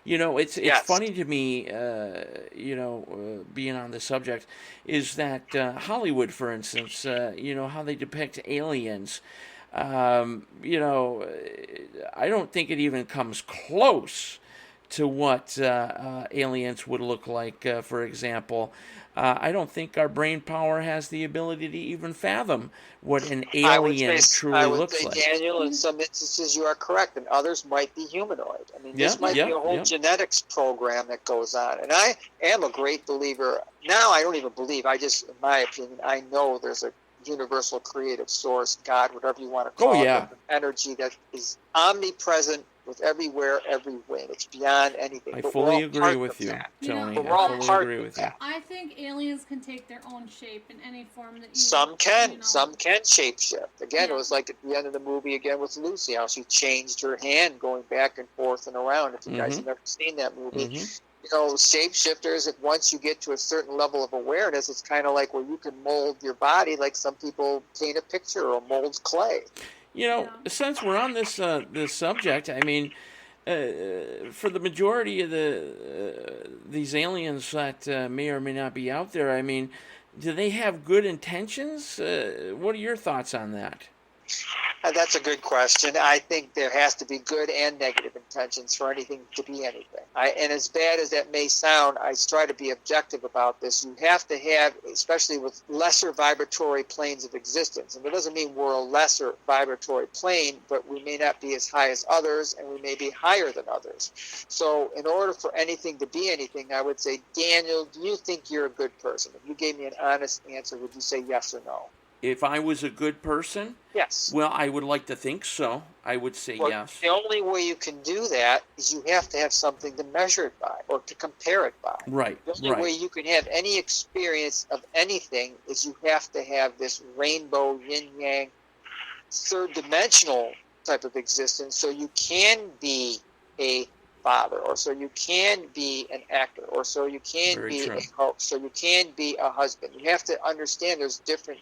[SPEAKER 1] It's funny to me, being on the subject, is that Hollywood, for instance, how they depict aliens. I don't think it even comes close to what aliens would look like, for example. I don't think our brain power has the ability to even fathom what an alien truly looks like.
[SPEAKER 7] Daniel, in some instances you are correct, and others might be humanoid. I mean, this might be a whole genetics program that goes on. And I am a great believer. Now I don't even believe. In my opinion, I know there's a universal creative source, God, whatever you want to call it, an energy that is omnipresent with everywhere, every wind. It's beyond anything.
[SPEAKER 1] I fully agree with you, Tony. I fully agree with you.
[SPEAKER 8] I think aliens can take their own shape in any form that you.
[SPEAKER 7] Some can shapeshift. Again, it was like at the end of the movie again with Lucy, how she changed her hand going back and forth and around. If you guys have never seen that movie. Shapeshifters, once you get to a certain level of awareness, it's kind of like where you can mold your body like some people paint a picture or mold clay.
[SPEAKER 1] Since we're on this subject, I mean, for the majority of these aliens that may or may not be out there, I mean, do they have good intentions? What are your thoughts on that?
[SPEAKER 7] That's a good question. I think there has to be good and negative intentions for anything to be anything. And as bad as that may sound, I try to be objective about this. You have to have, especially with lesser vibratory planes of existence, and it doesn't mean we're a lesser vibratory plane, but we may not be as high as others, and we may be higher than others. So in order for anything to be anything, I would say, Daniel, do you think you're a good person? If you gave me an honest answer, would you say yes or no?
[SPEAKER 1] If I was a good person?
[SPEAKER 7] Yes.
[SPEAKER 1] Well, I would like to think so. I would say yes.
[SPEAKER 7] The only way you can do that is you have to have something to measure it by or to compare it by.
[SPEAKER 1] Right.
[SPEAKER 7] The only way you can have any experience of anything is you have to have this rainbow, yin-yang, third-dimensional type of existence, so you can be a father, or so you can be an actor, or so you can be a host, so you can be a husband. You have to understand there's different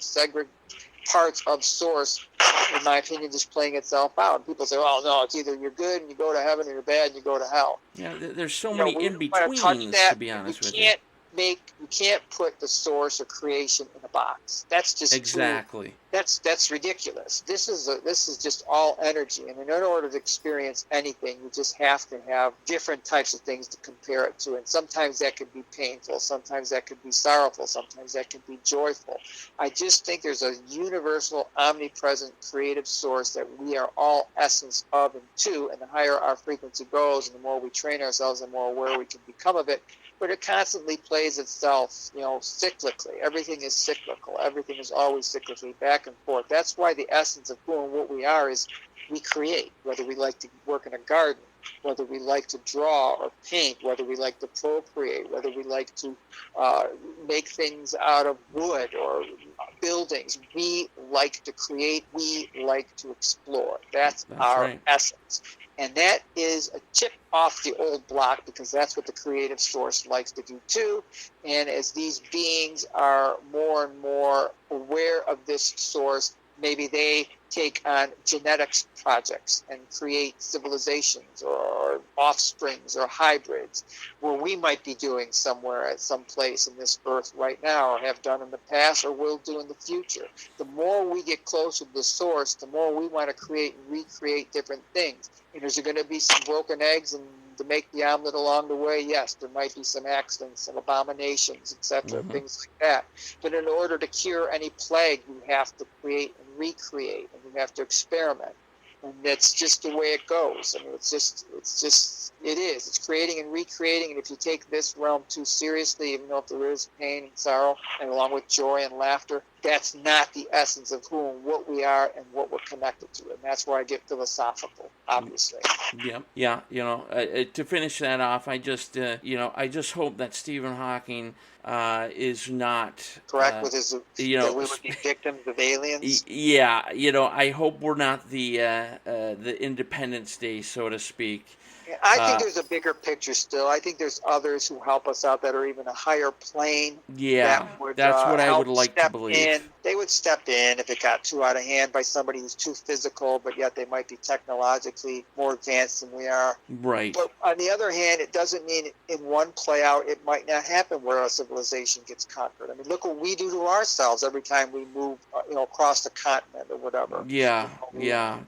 [SPEAKER 7] parts of source, in my opinion, just playing itself out. And people say, "Oh no, it's either you're good and you go to heaven, or you're bad and you go to hell."
[SPEAKER 1] Yeah, there's so many in-betweens, to be honest with you.
[SPEAKER 7] You can't put the source of creation in a box. That's just
[SPEAKER 1] exactly.
[SPEAKER 7] True. That's ridiculous. This is just all energy, and in order to experience anything, you just have to have different types of things to compare it to. And sometimes that could be painful, sometimes that could be sorrowful, sometimes that could be joyful. I just think there's a universal, omnipresent, creative source that we are all essence of and to. And the higher our frequency goes, and the more we train ourselves, the more aware we can become of it. But it constantly plays itself, cyclically. Everything is cyclical. Everything is always cyclically back and forth. That's why the essence of who and what we are is we create, whether we like to work in a garden, whether we like to draw or paint, whether we like to procreate, whether we like to make things out of wood or buildings. We like to create. We like to explore. That's our essence. And that is a chip off the old block, because that's what the creative source likes to do too. And as these beings are more and more aware of this source, maybe they take on genetics projects and create civilizations or offsprings or hybrids, where we might be doing somewhere at some place in this earth right now, or have done in the past, or will do in the future. The more we get closer to the source, the more we want to create and recreate different things. And there's going to be some broken eggs and to make the omelet along the way. Yes, there might be some accidents, some abominations, etc., things like that. But in order to cure any plague, you have to create and recreate, and you have to experiment. And that's just the way it goes. I mean, it is. It's creating and recreating. And if you take this realm too seriously, even though if there is pain and sorrow, and along with joy and laughter, that's not the essence of who and what we are and what we're connected to. And that's where I get philosophical, obviously.
[SPEAKER 1] Yeah. To finish that off, I just hope that Stephen Hawking is not
[SPEAKER 7] correct with his. That we would be victims of aliens.
[SPEAKER 1] Yeah, I hope we're not the Independence Day, so to speak.
[SPEAKER 7] I think there's a bigger picture still. I think there's others who help us out that are even a higher plane.
[SPEAKER 1] Yeah, that's what I would like to believe.
[SPEAKER 7] They would step in if it got too out of hand by somebody who's too physical, but yet they might be technologically more advanced than we are.
[SPEAKER 1] Right.
[SPEAKER 7] But on the other hand, it doesn't mean in one play out it might not happen where a civilization gets conquered. I mean, look what we do to ourselves every time we move, across the continent or whatever.
[SPEAKER 1] Yeah,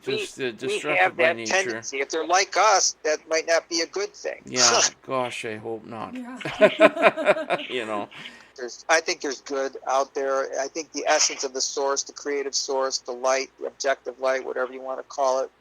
[SPEAKER 1] just destructive
[SPEAKER 7] we have
[SPEAKER 1] by
[SPEAKER 7] that
[SPEAKER 1] nature.
[SPEAKER 7] tendency. If they're like us, that might not be a good thing.
[SPEAKER 1] Yeah, gosh, I hope not.
[SPEAKER 8] Yeah.
[SPEAKER 7] I think there's good out there. I think the essence of the source, the creative source, the light, the objective light, whatever you want to call it,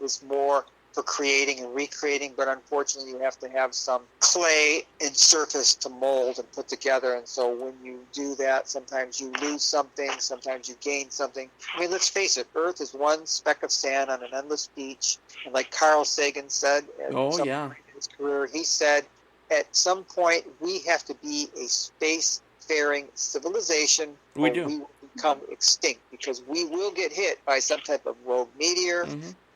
[SPEAKER 7] is more for creating and recreating. But unfortunately, you have to have some clay and surface to mold and put together. And so when you do that, sometimes you lose something, sometimes you gain something. I mean, let's face it, Earth is one speck of sand on an endless beach. And like Carl Sagan said at some point in his career, he said, at some point, we have to be a space-faring civilization, or we will become extinct, because we will get hit by some type of rogue meteor,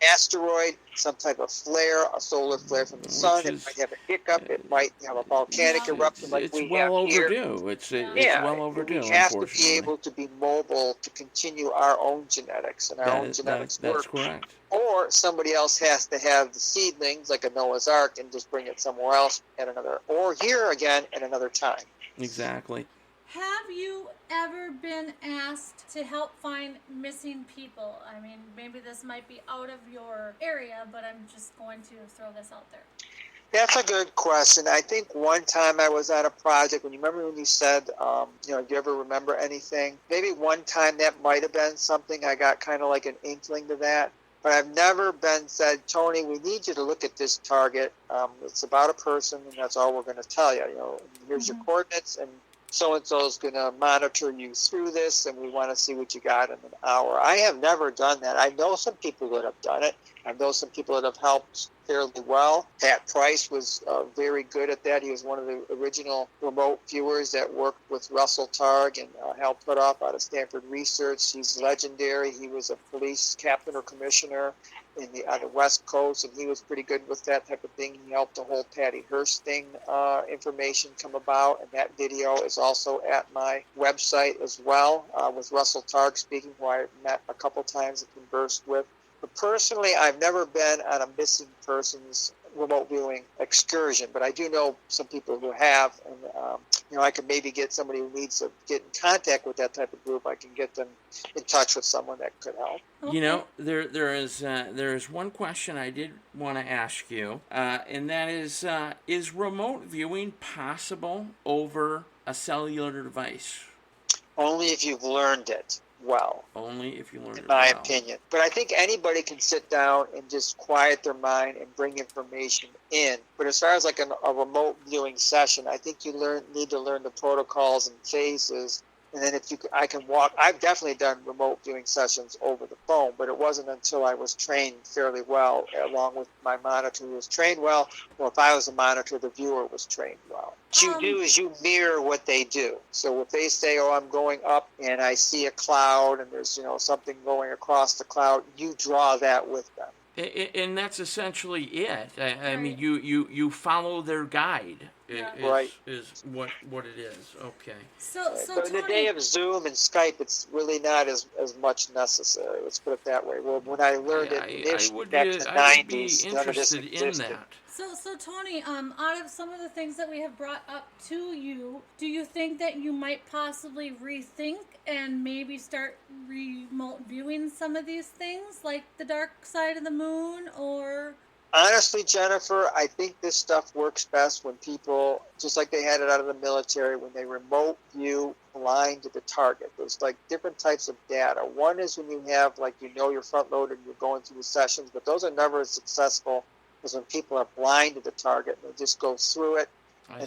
[SPEAKER 7] asteroid, some type of flare, a solar flare from the sun. It might have a hiccup. It might have a volcanic eruption like we have here.
[SPEAKER 1] It's well overdue.
[SPEAKER 7] We have to be able to be mobile to continue our own genetics and our own genetics work.
[SPEAKER 1] That's correct.
[SPEAKER 7] Or somebody else has to have the seedlings, like a Noah's Ark, and just bring it somewhere else at another, or here again at another time.
[SPEAKER 1] Exactly.
[SPEAKER 8] have you ever been asked to help find missing people? I mean, maybe this might be out of your area, but I'm just going to throw this out there.
[SPEAKER 7] That's a good question. I think one time I was at a project, when you said, do you ever remember anything? Maybe one time that might have been something I got kind of like an inkling to that. But I've never been said, Tony, we need you to look at this target. It's about a person, and that's all we're going to tell you. Here's your coordinates, and so-and-so is going to monitor you through this, and we want to see what you got in an hour. I have never done that. I know some people that have done it. I know some people that have helped fairly well. Pat Price was very good at that. He was one of the original remote viewers that worked with Russell Targ and helped put up out of Stanford Research. He's legendary. He was a police captain or commissioner on the West Coast, and he was pretty good with that type of thing. He helped the whole Patty Hearst thing information come about, and that video is also at my website as well, with Russell Targ speaking, who I met a couple times and conversed with. But personally, I've never been on a missing persons remote viewing excursion, but I do know some people who have, and I could maybe get somebody who needs to get in contact with that type of group. I can get them in touch with someone that could help.
[SPEAKER 1] Okay. There is one question I did want to ask you, and that is remote viewing possible over a cellular device?
[SPEAKER 7] Only if you've learned it well.
[SPEAKER 1] Only if you learn it
[SPEAKER 7] well. In my
[SPEAKER 1] well.
[SPEAKER 7] opinion. But I think anybody can sit down and just quiet their mind and bring information in. But as far as like a remote viewing session, I think you need to learn the protocols and phases. And then I've definitely done remote viewing sessions over the phone, but it wasn't until I was trained fairly well, along with my monitor who was trained well, or if I was a monitor, the viewer was trained well. What you do is you mirror what they do. So if they say, I'm going up and I see a cloud and there's, something going across the cloud, you draw that with them.
[SPEAKER 1] And that's essentially it. I mean, you follow their guide.
[SPEAKER 7] Right.
[SPEAKER 1] Is what it is. Okay.
[SPEAKER 8] So
[SPEAKER 7] but in the
[SPEAKER 8] Tony,
[SPEAKER 7] day of Zoom and Skype, it's really not as much necessary. Let's put it that way. Well, when I learned it initially back in the 90s, none of this existed.
[SPEAKER 1] In that.
[SPEAKER 8] So Tony, out of some of the things that we have brought up to you, do you think that you might possibly rethink and maybe start remote viewing some of these things, like the dark side of the moon, or...
[SPEAKER 7] Honestly, Jennifer, I think this stuff works best when people, just like they had it out of the military, when they remote view blind to the target. There's like different types of data. One is when you have, you're front loaded and you're going through the sessions, but those are never as successful as when people are blind to the target and they just go through it.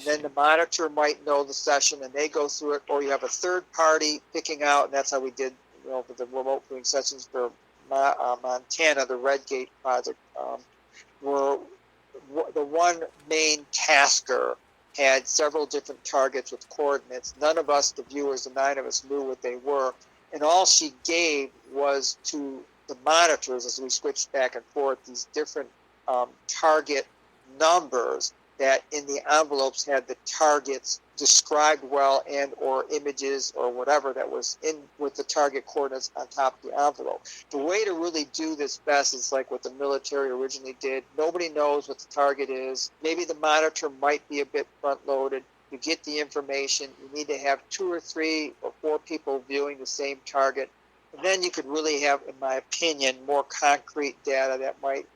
[SPEAKER 7] Then the monitor might know the session and they go through it, or you have a third party picking out, and that's how we did, for the remote viewing sessions for Montana, the Redgate project. Were the one main tasker had several different targets with coordinates. None of us, the viewers, the 9 of us, knew what they were. And all she gave was to the monitors, as we switched back and forth, these different target numbers that in the envelopes had the targets described well and or images or whatever that was in with the target coordinates on top of the envelope. The way to really do this best is like what the military originally did. Nobody knows what the target is. Maybe the monitor might be a bit front-loaded. You get the information. You need to have 2 or 3 or 4 people viewing the same target. And then you could really have, in my opinion, more concrete data that might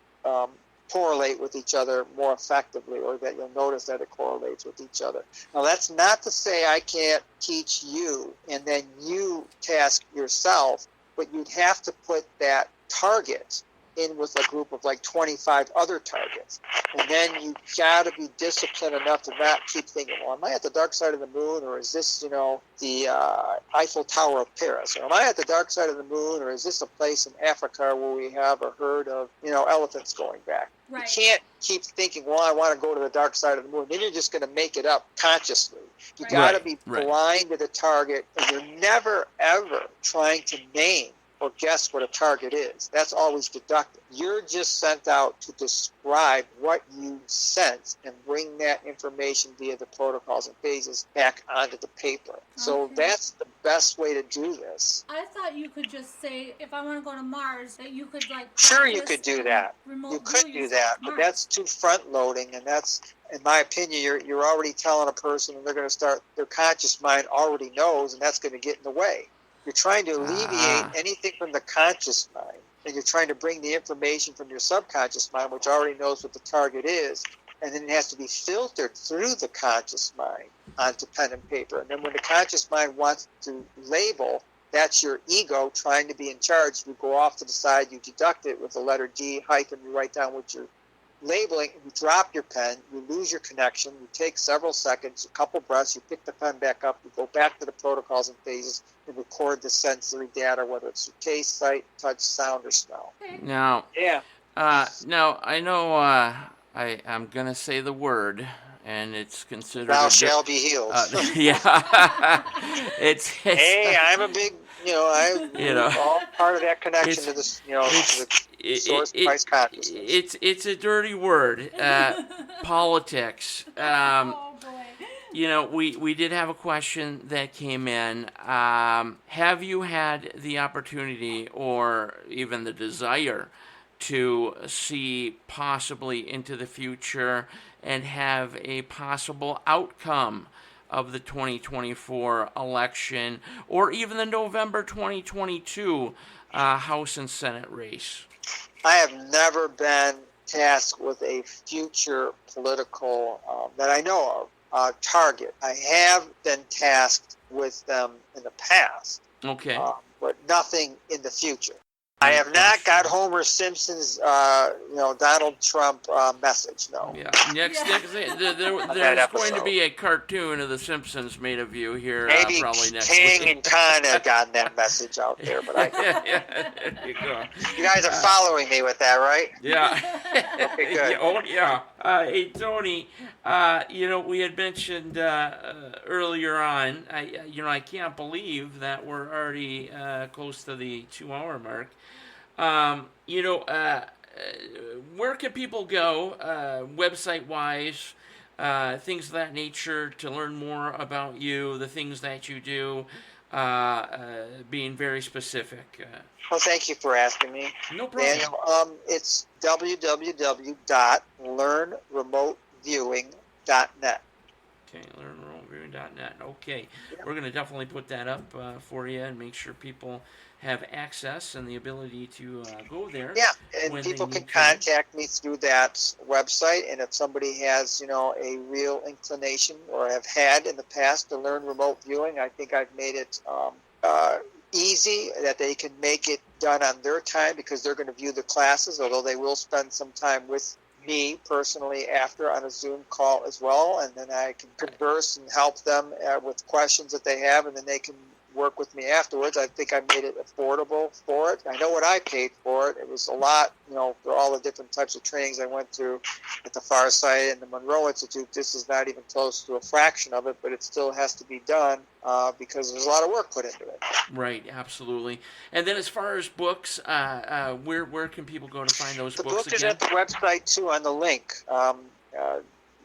[SPEAKER 7] correlate with each other more effectively, or that you'll notice that it correlates with each other. Now, that's not to say I can't teach you and then you task yourself, but you'd have to put that target in with a group of 25 other targets. And then you got to be disciplined enough to not keep thinking, well, am I at the dark side of the moon, or is this, the Eiffel Tower of Paris? Or am I at the dark side of the moon, or is this a place in Africa where we have a herd of, elephants going back? Right. You can't keep thinking, well, I want to go to the dark side of the moon. Then you're just going to make it up consciously. You got to be blind to the target, and you're never, ever trying to name or guess what a target is. That's always deductive. You're just sent out to describe what you sense and bring that information via the protocols and phases back onto the paper. Okay. So that's the best way to do this.
[SPEAKER 8] I thought you could just say, if I want to go to Mars, that you could like.
[SPEAKER 7] Sure, you could do that.
[SPEAKER 8] You
[SPEAKER 7] could do that, but that's too front loading, and that's, in my opinion, you're already telling a person, and they're going to start, their conscious mind already knows, and that's going to get in the way. You're trying to alleviate anything from the conscious mind, and you're trying to bring the information from your subconscious mind, which already knows what the target is, and then it has to be filtered through the conscious mind onto pen and paper. And then when the conscious mind wants to label, that's your ego trying to be in charge. You go off to the side, you deduct it with the letter D hyphen, you write down what you're labeling, you drop your pen, you lose your connection, you take several seconds, a couple breaths, you pick the pen back up, you go back to the protocols and phases, and record the sensory data, whether it's your taste, sight, touch, sound, or smell.
[SPEAKER 6] Now, now I know I'm going to say the word, and it's considered...
[SPEAKER 7] Thou shalt be healed.
[SPEAKER 6] Yeah.
[SPEAKER 7] Hey, I'm a big, all part of that connection to this, to the source Christ consciousness.
[SPEAKER 6] It's a dirty word, politics.
[SPEAKER 8] Oh, boy.
[SPEAKER 6] We did have a question that came in. Have you had the opportunity or even the desire to see possibly into the future and have a possible outcome of the 2024 election or even the November 2022 House and Senate race?
[SPEAKER 7] I have never been tasked with a future political, that I know of, target. I have been tasked with them in the past,
[SPEAKER 6] okay,
[SPEAKER 7] but nothing in the future. I have not got Homer Simpson's, Donald Trump message. No.
[SPEAKER 6] Yeah. Next, there's going to be a cartoon of The Simpsons made of you here.
[SPEAKER 7] Maybe
[SPEAKER 6] probably next
[SPEAKER 7] King
[SPEAKER 6] week.
[SPEAKER 7] and Khan have gotten that message out there, but
[SPEAKER 6] there you go.
[SPEAKER 7] You guys are following me with that, right?
[SPEAKER 6] Yeah.
[SPEAKER 7] Okay, good.
[SPEAKER 6] Oh yeah. Hey Tony, we had mentioned earlier on. I can't believe that we're already close to the 2-hour mark. Where can people go, website-wise, things of that nature, to learn more about you, the things that you do, being very specific?
[SPEAKER 7] Well, thank you for asking me.
[SPEAKER 6] No problem.
[SPEAKER 7] Daniel, it's www.learnremoteviewing.net.
[SPEAKER 6] Okay, learnremoteviewing.net. Okay, We're going to definitely put that up for you and make sure people have access and the ability to go there.
[SPEAKER 7] Yeah, and people can contact me through that website. And if somebody has, a real inclination or have had in the past to learn remote viewing, I think I've made it easy that they can make it done on their time because they're going to view the classes, although they will spend some time with me personally after on a Zoom call as well. And then I can converse and help them with questions that they have, and then they can work with me afterwards. I think I made it affordable for it. I know what I paid for it. It was a lot, for all the different types of trainings I went through at the Farsight and the Monroe Institute. This is not even close to a fraction of it, but it still has to be done because there's a lot of work put into it.
[SPEAKER 6] Right, absolutely. And then as far as books, where can people go to find those books again?
[SPEAKER 7] The book is at the website, too, on the link.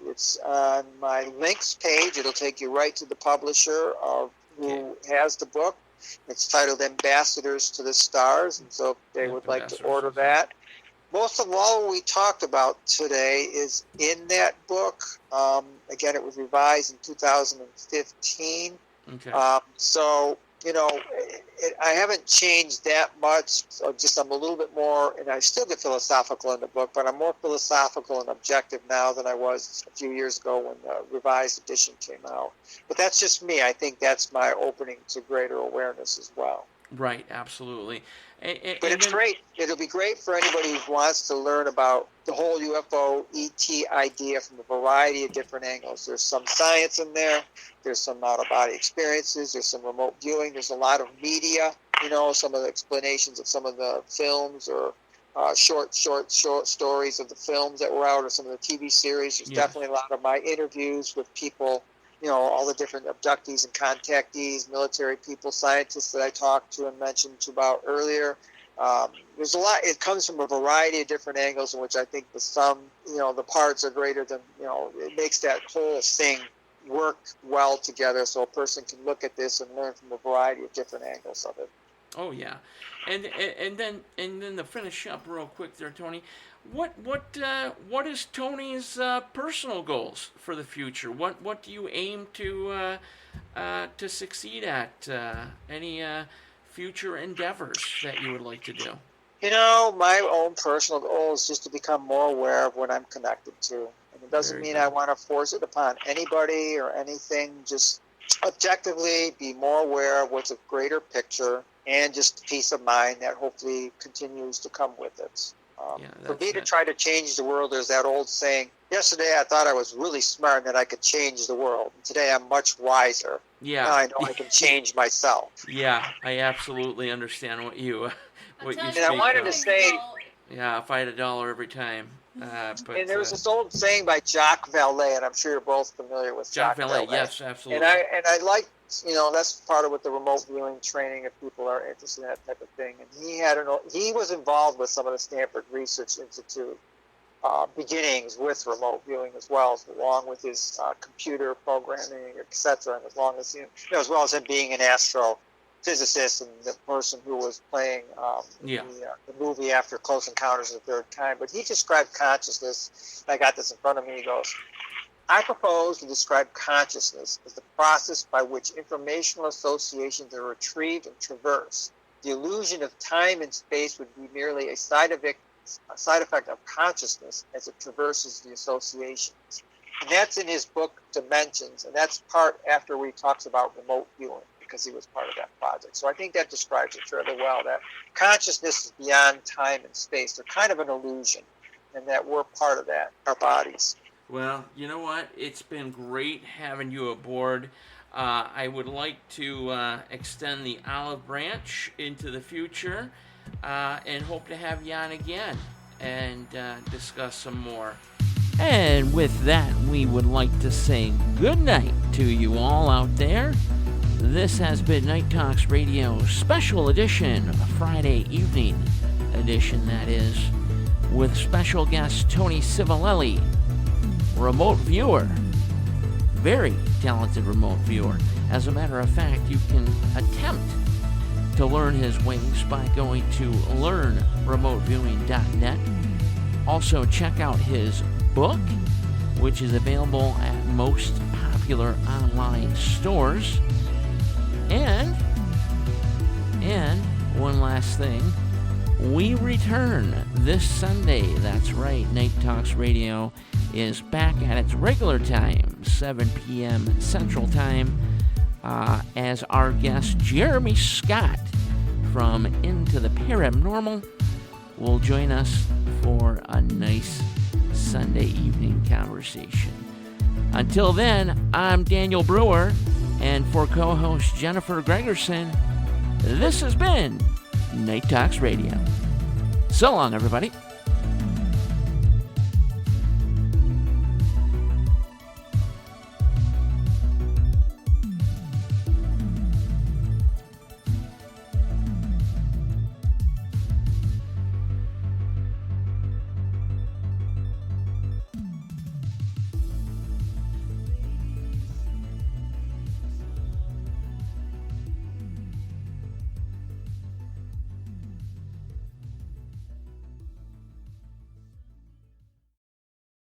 [SPEAKER 7] It's on my links page. It'll take you right to the publisher who has the book. It's titled Ambassadors to the Stars, and so if they would like to order that. Most of all what we talked about today is in that book. Again, it was revised in 2015.
[SPEAKER 6] Okay.
[SPEAKER 7] So, I haven't changed that much. So I'm a little bit more, and I still get philosophical in the book, but I'm more philosophical and objective now than I was a few years ago when the revised edition came out. But that's just me. I think that's my opening to greater awareness as well.
[SPEAKER 6] Right, absolutely.
[SPEAKER 7] But it's great. It'll be great for anybody who wants to learn about the whole UFO ET idea from a variety of different angles. There's some science in there. There's some out-of-body experiences. There's some remote viewing. There's a lot of media, some of the explanations of some of the films or short stories of the films that were out or some of the TV series. There's definitely a lot of my interviews with people, all the different abductees and contactees, military people, scientists that I talked to and mentioned about earlier. There's a lot. It comes from a variety of different angles in which I think the sum, the parts are greater than, it makes that whole thing, work well together so a person can look at this and learn from a variety of different angles of it.
[SPEAKER 1] Oh yeah, and then to finish up real quick there, Tony, what is Tony's personal goals for the future? What do you aim to succeed at? Any future endeavors that you would like to do?
[SPEAKER 7] You know, my own personal goal is just to become more aware of what I'm connected to. And it doesn't mean I want to force it upon anybody or anything. Just objectively be more aware of what's a greater picture and just peace of mind that hopefully continues to come with it. For me to try to change the world, there's that old saying, yesterday I thought I was really smart and that I could change the world. Today I'm much wiser.
[SPEAKER 1] Yeah.
[SPEAKER 7] Now I know I can change myself.
[SPEAKER 1] Yeah, I absolutely understand what you speak
[SPEAKER 7] And I wanted to say...
[SPEAKER 1] Yeah, if I had $1 every time.
[SPEAKER 7] And there was this old saying by Jacques Vallée, and I'm sure you're both familiar with Jacques Vallée.
[SPEAKER 1] Yes, absolutely.
[SPEAKER 7] And I like, that's part of what the remote viewing training, if people are interested in that type of thing. And he was involved with some of the Stanford Research Institute beginnings with remote viewing as well, along with his computer programming, etc. And as well as him being an astrophysicist and the person who was playing the movie after Close Encounters of the Third Kind. But he described consciousness. I got this in front of me. He goes, I propose to describe consciousness as the process by which informational associations are retrieved and traversed. The illusion of time and space would be merely a side effect of consciousness as it traverses the associations. And that's in his book, Dimensions, and that's part after he talks about remote viewing, because he was part of that project. So I think that describes it fairly well, that consciousness is beyond time and space. They're kind of an illusion, and that we're part of that, our bodies.
[SPEAKER 1] Well, you know what? It's been great having you aboard. I would like to extend the olive branch into the future and hope to have you on again and discuss some more.
[SPEAKER 6] And with that, we would like to say good night to you all out there. This has been Night Talks Radio Special Edition, Friday evening edition, that is, with special guest Tony Sivalelli, remote viewer, very talented remote viewer. As a matter of fact, you can attempt to learn his ways by going to learnremoteviewing.net. Also, check out his book, which is available at most popular online stores. And one last thing, we return this Sunday. That's right, Night Talks Radio is back at its regular time, 7 p.m. Central Time, as our guest Jeremy Scott from Into the Parabnormal will join us for a nice Sunday evening conversation. Until then, I'm Daniel Brewer, and for co-host Jennifer Gregerson, this has been Night Talks Radio. So long, everybody.